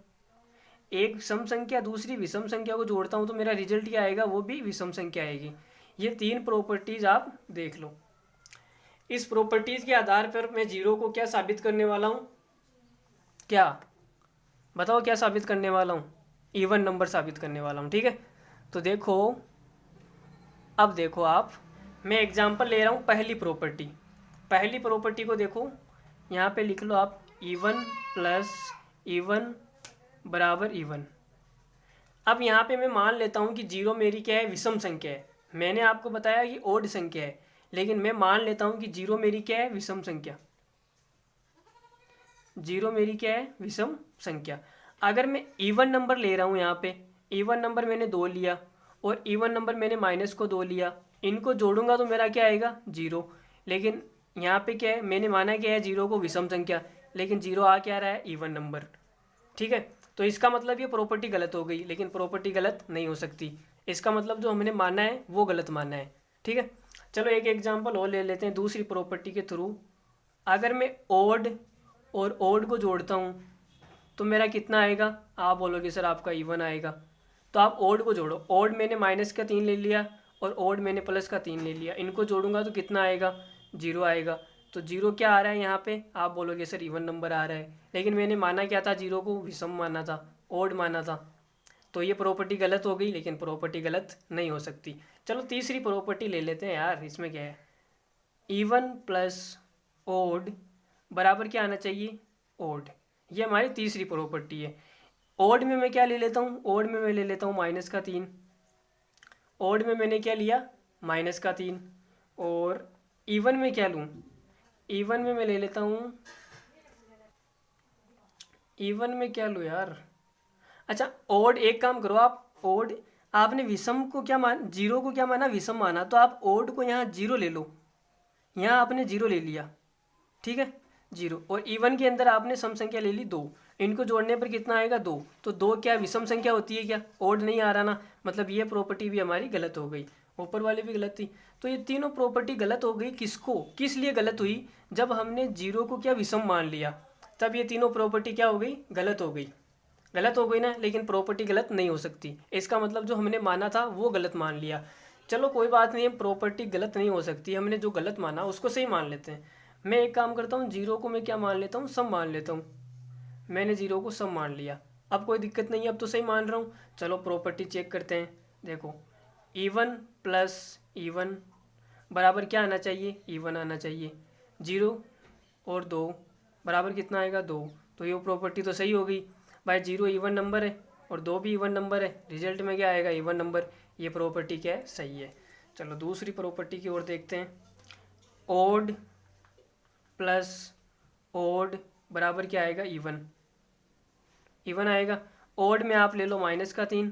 एक सम संख्या दूसरी विषम संख्या को जोड़ता हूँ तो मेरा रिजल्ट क्या आएगा, वो भी विषम संख्या आएगी। ये 3 प्रॉपर्टीज आप देख लो। इस प्रॉपर्टीज के आधार पर मैं 0 को क्या साबित करने वाला हूँ, क्या बताओ, क्या साबित करने वाला हूँ, इवन नंबर साबित करने वाला हूँ, ठीक है। तो देखो, अब देखो आप, मैं एग्जांपल ले रहा हूँ पहली प्रॉपर्टी। पहली प्रॉपर्टी को देखो, यहाँ पे लिख लो आप इवन प्लस इवन बराबर इवन। अब यहाँ पे मैं मान लेता हूँ कि जीरो मेरी क्या है, विषम संख्या है। मैंने आपको बताया कि ओड संख्या है, लेकिन मैं मान लेता हूँ कि जीरो मेरी क्या है, विषम संख्या। जीरो मेरी क्या है, विषम संख्या। अगर मैं इवन नंबर ले रहा हूँ, यहाँ पे इवन नंबर मैंने 2 लिया और इवन नंबर मैंने माइनस को 2 लिया, इनको जोड़ूंगा तो मेरा क्या आएगा, जीरो। लेकिन यहाँ पे क्या है, मैंने माना क्या है, जीरो को विषम संख्या, लेकिन जीरो आ क्या रहा है, इवन नंबर। ठीक है, तो इसका मतलब ये प्रॉपर्टी गलत हो गई, लेकिन प्रॉपर्टी गलत नहीं हो सकती। इसका मतलब जो हमने माना है वो गलत माना है। ठीक है, चलो एक एग्जांपल और ले लेते हैं दूसरी प्रॉपर्टी के थ्रू। अगर मैं ओड और ओड को जोड़ता हूँ तो मेरा कितना आएगा, आप बोलोगे सर आपका इवन आएगा। तो आप ओड को जोड़ो, ओड मैंने माइनस का 3 ले लिया और ओड मैंने प्लस का 3 ले लिया, इनको जोड़ूंगा तो कितना आएगा, जीरो आएगा। तो जीरो क्या आ रहा है यहाँ पे, आप बोलोगे सर इवन नंबर आ रहा है, लेकिन मैंने माना क्या था, जीरो को विषम माना था, ओड माना था। तो ये प्रॉपर्टी गलत हो गई, लेकिन प्रॉपर्टी गलत नहीं हो सकती। चलो तीसरी प्रॉपर्टी ले लेते हैं यार, इसमें क्या है, इवन प्लस ओड बराबर क्या आना चाहिए, ओड। ये हमारी तीसरी प्रॉपर्टी है। ओड में मैं क्या ले लेता हूँ, ओड में मैं ले लेता हूँ माइनस का 3। ओड में मैंने क्या लिया, माइनस का 3। और इवन में क्या लूँ, इवन में मैं ले लेता हूँ, इवन में क्या लूँ यार, अच्छा ओड। एक काम करो आप, ओड आपने विषम को क्या मान, जीरो को क्या माना, विषम माना, तो आप ओड को यहाँ जीरो ले लो। यहाँ आपने जीरो ले लिया, ठीक है, जीरो। और इवन के अंदर आपने सम संख्या ले ली 2, इनको जोड़ने पर कितना आएगा, 2। तो 2 क्या विषम संख्या होती है क्या, ओड नहीं आ रहा ना, मतलब ये प्रॉपर्टी भी हमारी गलत हो गई, ऊपर वाली भी गलत थी। तो ये तीनों प्रॉपर्टी गलत हो गई। किसको, किस लिए गलत हुई, जब हमने जीरो को क्या विषम मान लिया, तब ये तीनों प्रॉपर्टी क्या हो गई, गलत हो गई। गलत हो गई ना, लेकिन प्रॉपर्टी गलत नहीं हो सकती। इसका मतलब जो हमने माना था वो गलत मान लिया। चलो कोई बात नहीं, प्रॉपर्टी गलत नहीं हो सकती, हमने जो गलत माना उसको सही मान लेते हैं। मैं एक काम करता हूँ, जीरो को मैं क्या मान लेता हूँ, सम मान लेता हूँ। मैंने जीरो को सम मान लिया, अब कोई दिक्कत नहीं है, अब तो सही मान रहा हूँ। चलो प्रॉपर्टी चेक करते हैं। देखो इवन प्लस इवन बराबर क्या आना चाहिए, इवन आना चाहिए। जीरो और 2 बराबर कितना आएगा, 2। तो ये प्रॉपर्टी तो सही हो गई भाई, जीरो इवन नंबर है और 2 भी इवन नंबर है, रिजल्ट में क्या आएगा, इवन नंबर। ये प्रॉपर्टी क्या है, सही है। चलो दूसरी प्रॉपर्टी की ओर देखते हैं। ओड प्लस ओड बराबर क्या आएगा, इवन। इवन आएगा। ओड में आप ले लो माइनस का 3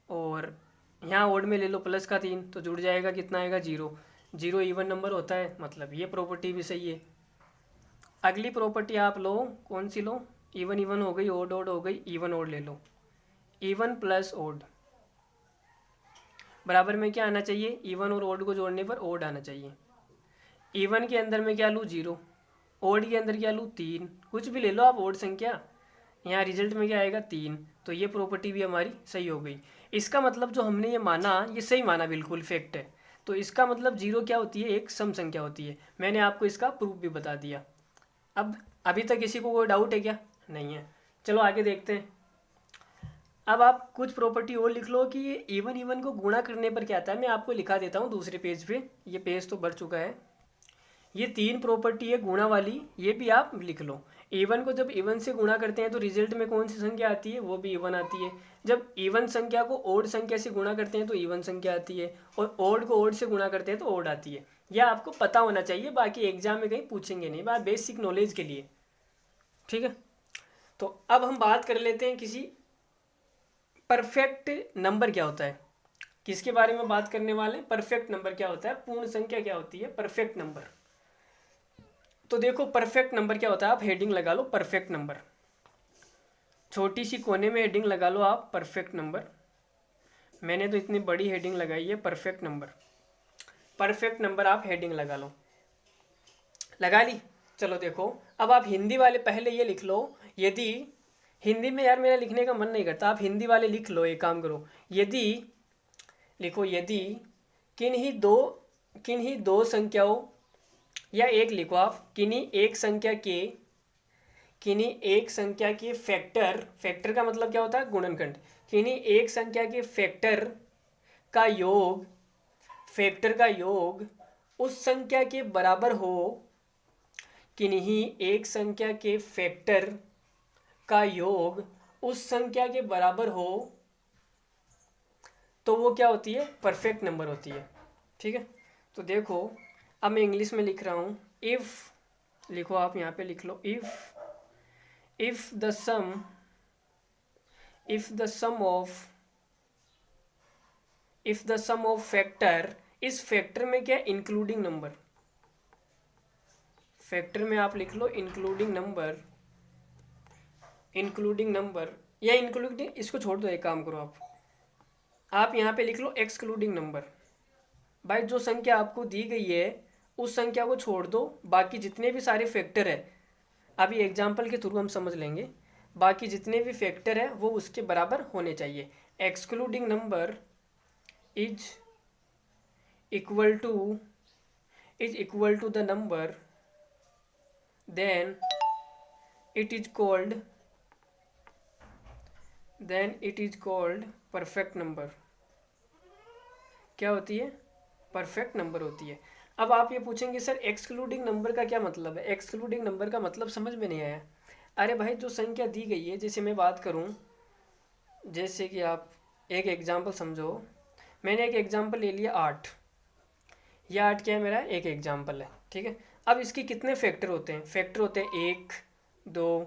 और यहाँ ओड में ले लो प्लस का 3, तो जुड़ जाएगा, कितना आएगा, जीरो। जीरो इवन नंबर होता है, मतलब ये प्रॉपर्टी भी सही है। अगली प्रॉपर्टी आप लो, कौन सी लो, इवन इवन हो गई, ओड ओड हो गई, इवन ओड ले लो। इवन प्लस ओड बराबर में क्या आना चाहिए, इवन और ओड को जोड़ने पर ओड आना चाहिए। इवन के अंदर में क्या लूँ, जीरो। ओड के अंदर क्या लूँ, 3। कुछ भी ले लो आप ओड संख्या, यहाँ रिजल्ट में क्या आएगा, 3। तो ये प्रॉपर्टी भी हमारी सही हो गई। इसका मतलब जो हमने ये माना, ये सही माना, बिल्कुल फैक्ट है। तो इसका मतलब जीरो क्या होती है, एक सम संख्या होती है। मैंने आपको इसका प्रूफ भी बता दिया। अब अभी तक किसी को कोई डाउट है क्या, नहीं है। चलो आगे देखते हैं। अब आप कुछ प्रॉपर्टी और लिख लो कि ये इवन इवन को गुणा करने पर क्या आता है। मैं आपको लिखा देता हूँ दूसरे पेज पे, ये पेज तो भर चुका है। ये 3 प्रॉपर्टी है गुणा वाली, ये भी आप लिख लो। इवन को जब इवन से गुणा करते हैं तो रिजल्ट में कौन सी संख्या आती है, वो भी इवन आती है। जब इवन संख्या को ओड संख्या से गुणा करते हैं तो इवन संख्या आती है, और ओड को ओड से गुणा करते हैं तो ओड आती है। यह आपको पता होना चाहिए, बाकी एग्जाम में कहीं पूछेंगे नहीं, बात बेसिक नॉलेज के लिए, ठीक है। तो अब हम बात कर लेते हैं किसी परफेक्ट नंबर क्या होता है। किसके बारे में बात करने वाले हैं, परफेक्ट नंबर क्या होता है, पूर्ण संख्या क्या होती है, परफेक्ट नंबर। तो देखो परफेक्ट नंबर क्या होता है, आप हेडिंग लगा लो परफेक्ट नंबर, छोटी सी कोने में हेडिंग लगा लो आप परफेक्ट नंबर। मैंने तो इतनी बड़ी हेडिंग लगाई है परफेक्ट नंबर। परफेक्ट नंबर आप हेडिंग लगा लो, लगा ली। चलो देखो अब आप हिंदी वाले पहले ये लिख लो, यदि हिंदी में यार मेरा लिखने का मन नहीं करता, आप हिंदी वाले लिख लो। एक काम करो, यदि लिखो, यदि किन्हीं दो संख्याओं, या एक लिखो आप, किन्हीं एक संख्या के फैक्टर का मतलब क्या होता है, गुणनखंड। किन्हीं एक संख्या के फैक्टर का योग उस संख्या के बराबर हो किन्हीं एक संख्या के फैक्टर का योग उस संख्या के बराबर हो तो वो क्या होती है, परफेक्ट नंबर होती है। ठीक है, तो देखो अब मैं इंग्लिश में लिख रहा हूँ। इफ़ लिखो, आप यहाँ पे लिख लो, if the sum of factor, इस फैक्टर में क्या, इंक्लूडिंग नंबर, फैक्टर में आप लिख लो इंक्लूडिंग नंबर या इंक्लूडिंग, इसको छोड़ दो, एक काम करो आप यहाँ पे लिख लो एक्सक्लूडिंग नंबर। भाई जो संख्या आपको दी गई है उस संख्या को छोड़ दो, बाकी जितने भी सारे फैक्टर है, अभी एग्जाम्पल के थ्रू हम समझ लेंगे, बाकी जितने भी फैक्टर है वो उसके बराबर होने चाहिए। Excluding number is equal to the number, then it is called perfect number. क्या होती है, परफेक्ट नंबर होती है। अब आप ये पूछेंगे सर एक्सक्लूडिंग नंबर का क्या मतलब है, एक्सक्लूडिंग नंबर का मतलब समझ में नहीं आया। अरे भाई जो संख्या दी गई है, जैसे मैं बात करूं, जैसे कि आप एक एग्जांपल समझो, मैंने एक एग्जांपल ले लिया 8, यह 8 क्या है, मेरा एक एग्जांपल है। ठीक है, अब इसके कितने फैक्टर होते हैं, फैक्टर होते हैं 1 2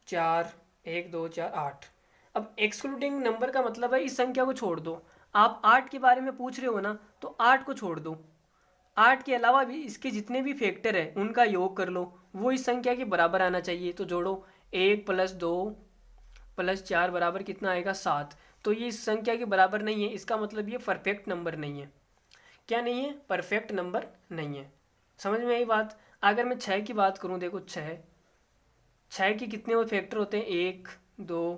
4, 1 2 4 8। अब एक्सक्लूडिंग नंबर का मतलब है इस संख्या को छोड़ दो। आप 8 के बारे में पूछ रहे हो ना, तो 8 को छोड़ दो, 8 के अलावा भी इसके जितने भी फैक्टर है उनका योग कर लो, वो इस संख्या के बराबर आना चाहिए। तो जोड़ो, 1 + 2 + 4 बराबर कितना आएगा, 7। तो ये इस संख्या के बराबर नहीं है, इसका मतलब ये परफेक्ट नंबर नहीं है। क्या नहीं है, परफेक्ट नंबर नहीं है। समझ में आई बात। अगर मैं 6 की बात करूं, देखो 6 के कितने और फैक्टर होते हैं, 1 2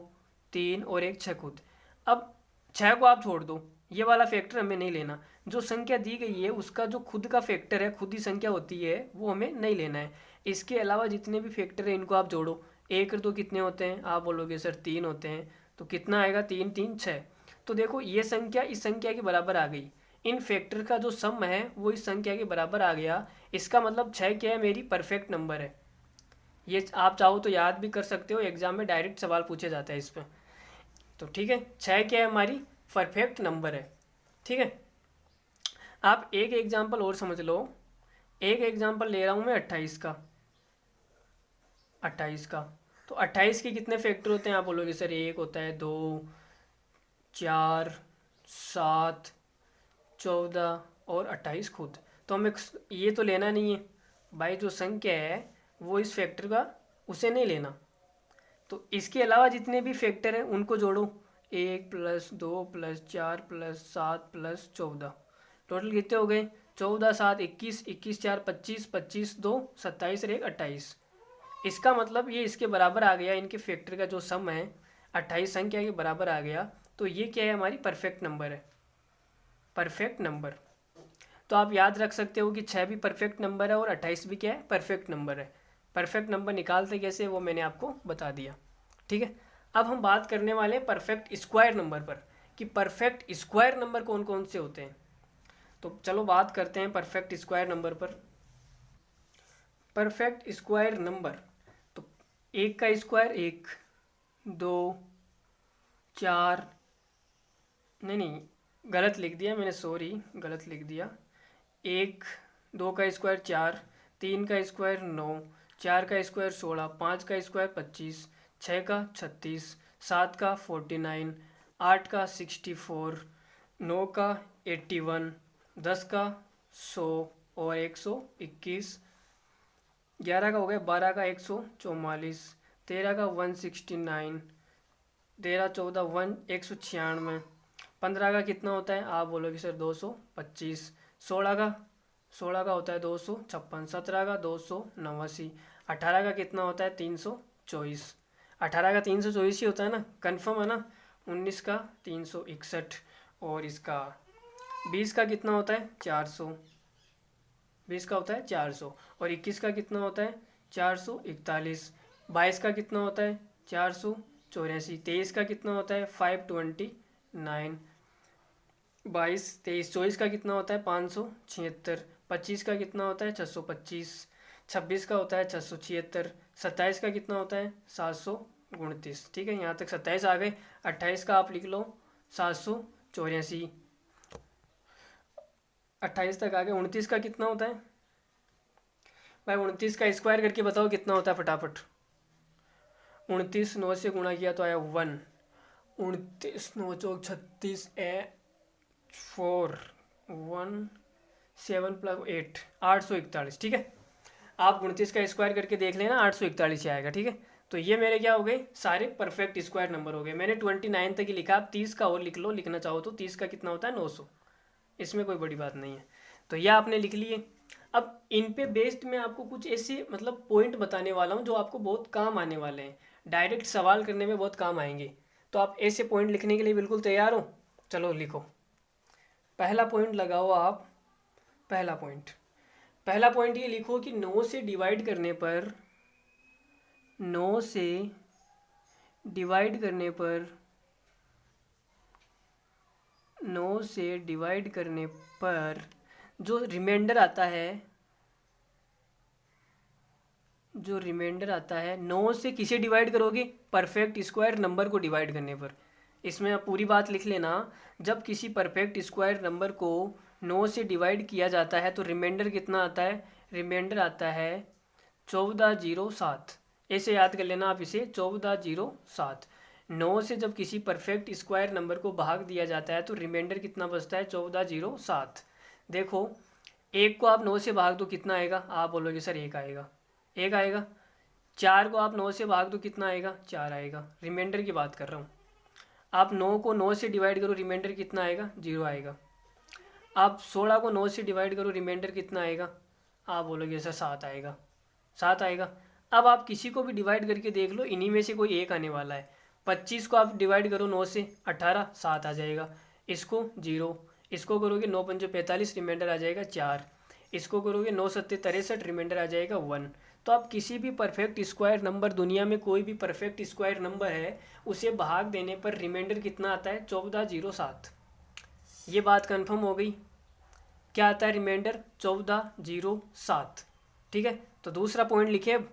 3 और एक 6 खुद। अब 6 को आप छोड़ दो, ये वाला फैक्टर हमें नहीं लेना। जो संख्या दी गई है उसका जो खुद का फैक्टर है, खुद ही संख्या होती है, वो हमें नहीं लेना है। इसके अलावा जितने भी फैक्टर हैं इनको आप जोड़ो। 1 और 2 कितने होते हैं, आप बोलोगे सर 3 होते हैं, तो कितना आएगा, 3 3 6। तो देखो ये संख्या इस संख्या के बराबर आ गई, इन फैक्टर का जो सम है वो इस संख्या के बराबर आ गया। इसका मतलब 6 क्या है, मेरी परफेक्ट नंबर है। ये आप चाहो तो याद भी कर सकते हो, एग्जाम में डायरेक्ट सवाल पूछे जाता है इस पर। तो ठीक है, 6 क्या है, हमारी परफेक्ट नंबर है। ठीक है, आप एक एग्जाम्पल और समझ लो। एक एग्जाम्पल ले रहा हूँ मैं 28 का। तो 28 के कितने फैक्टर होते हैं, आप बोलोगे सर 1 होता है, 2 4 7 14 और 28 खुद। तो हमें ये तो लेना नहीं है भाई, जो संख्या है वो इस फैक्टर का, उसे नहीं लेना। तो इसके अलावा जितने भी फैक्टर हैं उनको जोड़ो, 1 + 2 + 4 + 7 + 14। टोटल कितने हो गए, 14 7 21, 21 4 25, 25 2 27 और 1 28। इसका मतलब ये इसके बराबर आ गया, इनके फैक्टर का जो सम है 28 संख्या के बराबर आ गया। तो ये क्या है, हमारी परफेक्ट नंबर है, परफेक्ट नंबर। तो आप याद रख सकते हो कि 6 भी परफेक्ट नंबर है और 28 भी क्या है, परफेक्ट नंबर है। परफेक्ट नंबर निकालते कैसे, वो मैंने आपको बता दिया। ठीक है, अब हम बात करने वाले हैं परफेक्ट स्क्वायर नंबर पर, कि परफेक्ट स्क्वायर नंबर कौन कौन से होते हैं। तो चलो बात करते हैं परफेक्ट स्क्वायर नंबर पर। परफेक्ट स्क्वायर नंबर, तो 1 का स्क्वायर 1, 2 4, नहीं गलत लिख दिया मैंने, सॉरी गलत लिख दिया। 1 2 का स्क्वायर 4, 3 का स्क्वायर 9, 4 का स्क्वायर 16, 5 का स्क्वायर 25, 6 का 36, 7 का 49, 8 का 64, 9 का 81, 10 का 100 और 121, 11 का हो गया, 12 का 144, 13 का 169, 13 14 196, 15 का कितना होता है, आप बोलोगे सर 225, 16 का होता है 256, 17 का 289, 18 का कितना होता है 324, 18 का 324 ही होता है ना, कंफर्म है ना। 19 का 361 और इसका 20 का कितना होता है 400, 20 का होता है 400 और 21 का कितना होता है 441, 22 का कितना होता है 484, 23 का कितना होता है 529, 22 23 24 का कितना होता है 576, 25 का कितना होता है 625, 26 का होता है 676, 27 का कितना होता है 729, ठीक है, यहाँ तक 27 आ गए। 28 का आप लिख लो 784, 28 तक आ गए। 29 का कितना होता है भाई, 29 का स्क्वायर करके बताओ कितना होता है फटाफट। 29 9 से गुणा किया तो आया 1, 29 9 चौक 36 4 1 7 + 8 841, ठीक है। आप 29 का स्क्वायर करके देख लेना, 841 ही आएगा, ठीक है। तो ये मेरे क्या हो गए, सारे परफेक्ट स्क्वायर नंबर हो गए। मैंने 29 तक ही लिखा, आप 30 का और लिख लो, लिखना चाहो तो। 30 का कितना होता है 900, इसमें कोई बड़ी बात नहीं है। तो यह आपने लिख लिए। अब इन पे बेस्ड मैं आपको कुछ ऐसे मतलब पॉइंट बताने वाला हूँ जो आपको बहुत काम आने वाले हैं, डायरेक्ट सवाल करने में बहुत काम आएंगे। तो आप ऐसे पॉइंट लिखने के लिए बिल्कुल तैयार हो? चलो लिखो। पहला पॉइंट लगाओ आप। पहला पॉइंट ये लिखो कि 9 से डिवाइड करने पर 9 से डिवाइड करने पर 9 से डिवाइड करने पर जो रिमाइंडर आता है 9 से किसे डिवाइड करोगे, परफेक्ट स्क्वायर नंबर को डिवाइड करने पर। इसमें आप पूरी बात लिख लेना, जब किसी परफेक्ट स्क्वायर नंबर को 9 से डिवाइड किया जाता है तो रिमाइंडर कितना आता है, रिमाइंडर आता है 1407। ऐसे याद कर लेना आप इसे, 1407। 9 से जब किसी परफेक्ट स्क्वायर नंबर को भाग दिया जाता है तो रिमाइंडर कितना बचता है 1407। देखो, एक को आप 9 से भाग दो कितना आएगा, आप बोलोगे सर एक आएगा, एक आएगा। 4 को आप 9 से भाग दो कितना आएगा, 4 आएगा। रिमाइंडर की बात कर रहा हूँ। आप 9 को 9 से डिवाइड करो, रिमाइंडर कितना आएगा, 0 आएगा। आप 16 को 9 से डिवाइड करो, रिमाइंडर कितना आएगा, आप बोलोगे सर 7 आएगा, 7 आएगा। अब आप किसी को भी डिवाइड करके देख लो, इन्हीं में से कोई एक आने वाला है। 25 को आप डिवाइड करो 9 से, 18, 7 आ जाएगा। इसको 0, इसको करोगे 9 पंजे 45, रिमाइंडर आ जाएगा 4। इसको करोगे 9 सत्ते 63, रिमाइंडर आ जाएगा 1। तो आप किसी भी परफेक्ट स्क्वायर नंबर, दुनिया में कोई भी परफेक्ट स्क्वायर नंबर है, उसे भाग देने पर रिमाइंडर कितना आता है 1407। ये बात कंफर्म हो गई, क्या आता है रिमाइंडर 1407, ठीक है। तो दूसरा पॉइंट लिखे। अब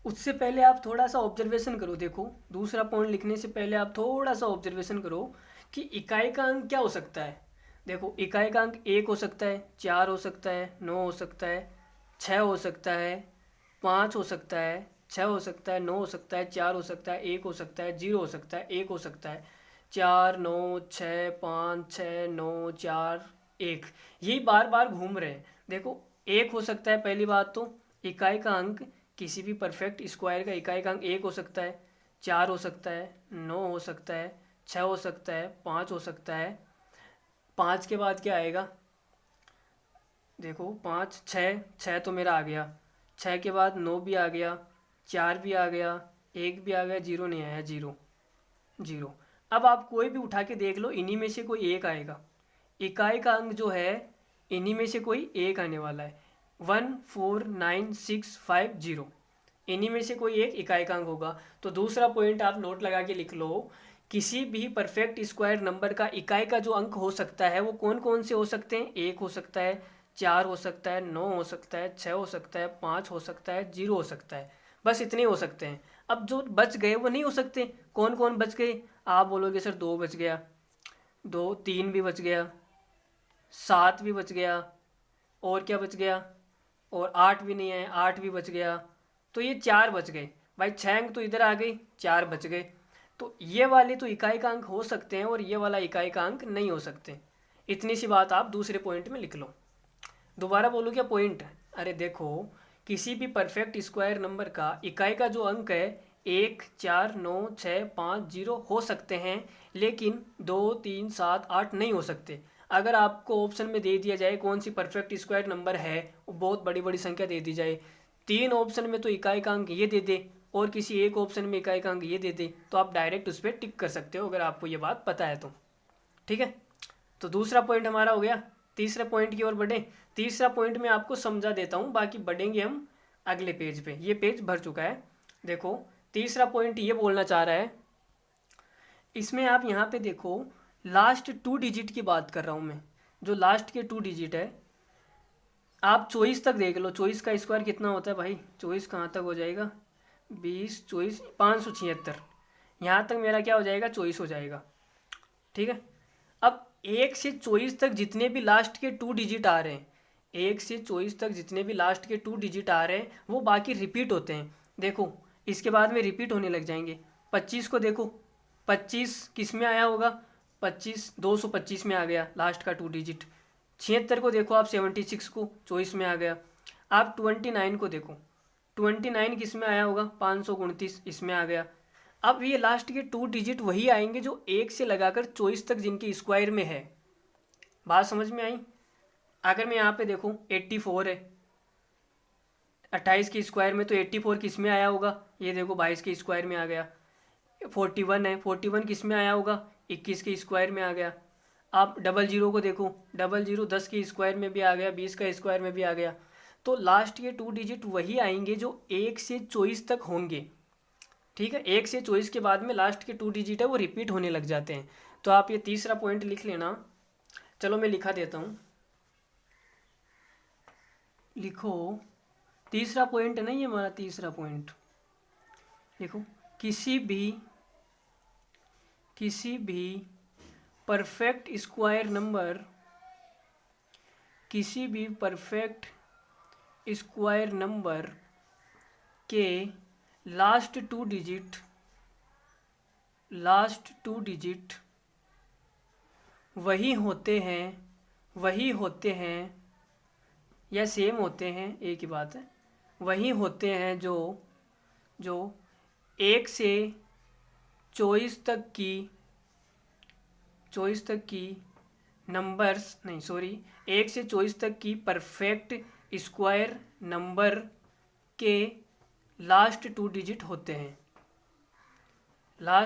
उससे पहले आप थोड़ा सा ऑब्जर्वेशन करो। देखो, दूसरा पॉइंट लिखने से पहले आप थोड़ा सा ऑब्जर्वेशन करो कि इकाई का अंक क्या हो सकता है। देखो, इकाई का अंक 1 हो सकता है, 4 हो सकता है, 9 हो सकता है, 6 हो सकता है, 5 हो सकता है, 6 हो सकता है, 9 हो सकता है, 4 हो सकता है, 1 हो सकता है, 0 हो सकता है, 1 हो सकता है, 4 9 6 5 6 9 4 1, यही बार बार घूम रहे हैं। देखो, 1 हो सकता है, पहली बात तो इकाई का अंक किसी भी परफेक्ट स्क्वायर का इकाई का अंक 1 हो सकता है, 4 हो सकता है, 9 हो सकता है, 6 हो सकता है, 5 हो सकता है। 5 के बाद क्या आएगा, देखो 5 6 6 तो मेरा आ गया, 6 के बाद 9 भी आ गया, 4 भी आ गया, 1 भी आ गया, 0 नहीं आया, 0 0। अब आप कोई भी उठा के देख लो, इन्हीं में से कोई एक आएगा। इकाई का अंक जो है इन्हीं में से कोई एक आने वाला है। 1 4 9 6 5 0, इन्हीं में से कोई एक इकाई का अंक होगा। तो दूसरा पॉइंट आप नोट लगा के लिख लो, किसी भी परफेक्ट स्क्वायर नंबर का इकाई का जो अंक हो सकता है वो कौन कौन से हो सकते हैं, 1 हो सकता है, 4 हो सकता है, 9 हो सकता है, 6 हो सकता है, 5 हो सकता है, 0 हो सकता है। बस इतने हो सकते हैं। अब जो बच गए वो नहीं हो सकते। कौन कौन बच गए, आप बोलोगे सर 2 बच गया, 2 3 भी बच गया, 7 भी बच गया, और क्या बच गया, और 8 भी नहीं है, 8 भी बच गया। तो ये 4 बच गए भाई, 6 अंक तो इधर आ गई, 4 बच गए। तो ये वाले तो इकाई का अंक हो सकते हैं और ये वाला इकाई का अंक नहीं हो सकते। इतनी सी बात आप दूसरे पॉइंट में लिख लो। दोबारा बोलो क्या पॉइंट, अरे देखो, किसी भी परफेक्ट स्क्वायर नंबर का इकाई का जो अंक है 1 4 9 6 5 0 हो सकते हैं, लेकिन 2 3 7 8 नहीं हो सकते। अगर आपको ऑप्शन में दे दिया जाए कौन सी परफेक्ट स्क्वायर नंबर है, वो बहुत बड़ी बड़ी संख्या दे दी जाए, 3 ऑप्शन में तो इकाई का अंक ये दे दे और किसी एक ऑप्शन में इकाई का अंक ये दे दे, तो आप डायरेक्ट उस पर टिक कर सकते हो अगर आपको ये बात पता है तो, ठीक है। तो दूसरा पॉइंट हमारा हो गया। तीसरे पॉइंट की ओर बढ़े। तीसरा पॉइंट मैं आपको समझा देता हूँ, बाकी बढ़ेंगे हम अगले पेज पे। ये पेज भर चुका है। देखो, तीसरा पॉइंट ये बोलना चाह रहा है, इसमें आप यहाँ पे देखो, लास्ट 2 डिजिट की बात कर रहा हूँ मैं। जो लास्ट के 2 डिजिट है आप 24 तक देख लो, 24 का स्क्वायर कितना होता है भाई, 24 कहाँ तक हो जाएगा, 20, 24, 576, यहाँ तक मेरा क्या हो जाएगा, 24 हो जाएगा। ठीक है, अब 1 से 24 तक जितने भी लास्ट के 2 डिजिट आ रहे हैं, 1 से 24 तक जितने भी लास्ट के 2 डिजिट आ रहे हैं वो बाकी रिपीट होते हैं। देखो इसके बाद में रिपीट होने लग जाएंगे। 25 को देखो, 25 किस में आया होगा, 25 225 में आ गया लास्ट का 2 डिजिट। 76 को देखो आप, 76 को 24 में आ गया। आप 29 को देखो, 29 किस में आया होगा, 529 इसमें आ गया। अब ये लास्ट के 2 डिजिट वही आएंगे जो 1 से लगाकर 24 तक जिनके स्क्वायर में है। बात समझ में आई। अगर मैं यहाँ पे देखूँ 84 है, 28 के स्क्वायर में, तो 84 किस में आया होगा, ये देखो 22 के स्क्वायर में आ गया। 41 है, 41 किस में आया होगा, 21 के स्क्वायर में आ गया। आप 00 को देखो, 00 10 के स्क्वायर में भी आ गया, 20 का स्क्वायर में भी आ गया। तो लास्ट के 2 डिजिट वही आएंगे जो 1 से 24 तक होंगे। ठीक है, 1 से 24 के बाद में लास्ट के 2 डिजिट है वो रिपीट होने लग जाते हैं। तो आप ये तीसरा पॉइंट लिख लेना। चलो मैं लिखा देता हूँ, लिखो। तीसरा पॉइंट है ना ये हमारा, तीसरा पॉइंट लिखो। किसी भी परफेक्ट स्क्वायर नंबर, किसी भी परफेक्ट स्क्वायर नंबर के लास्ट टू डिजिट वही होते हैं या सेम होते हैं, एक ही बात है, वही होते हैं जो 1 से 24 तक की नंबर्स, नहीं सॉरी, 1 से 24 तक की परफेक्ट स्क्वायर नंबर के लास्ट 2 डिजिट होते हैं। लास्ट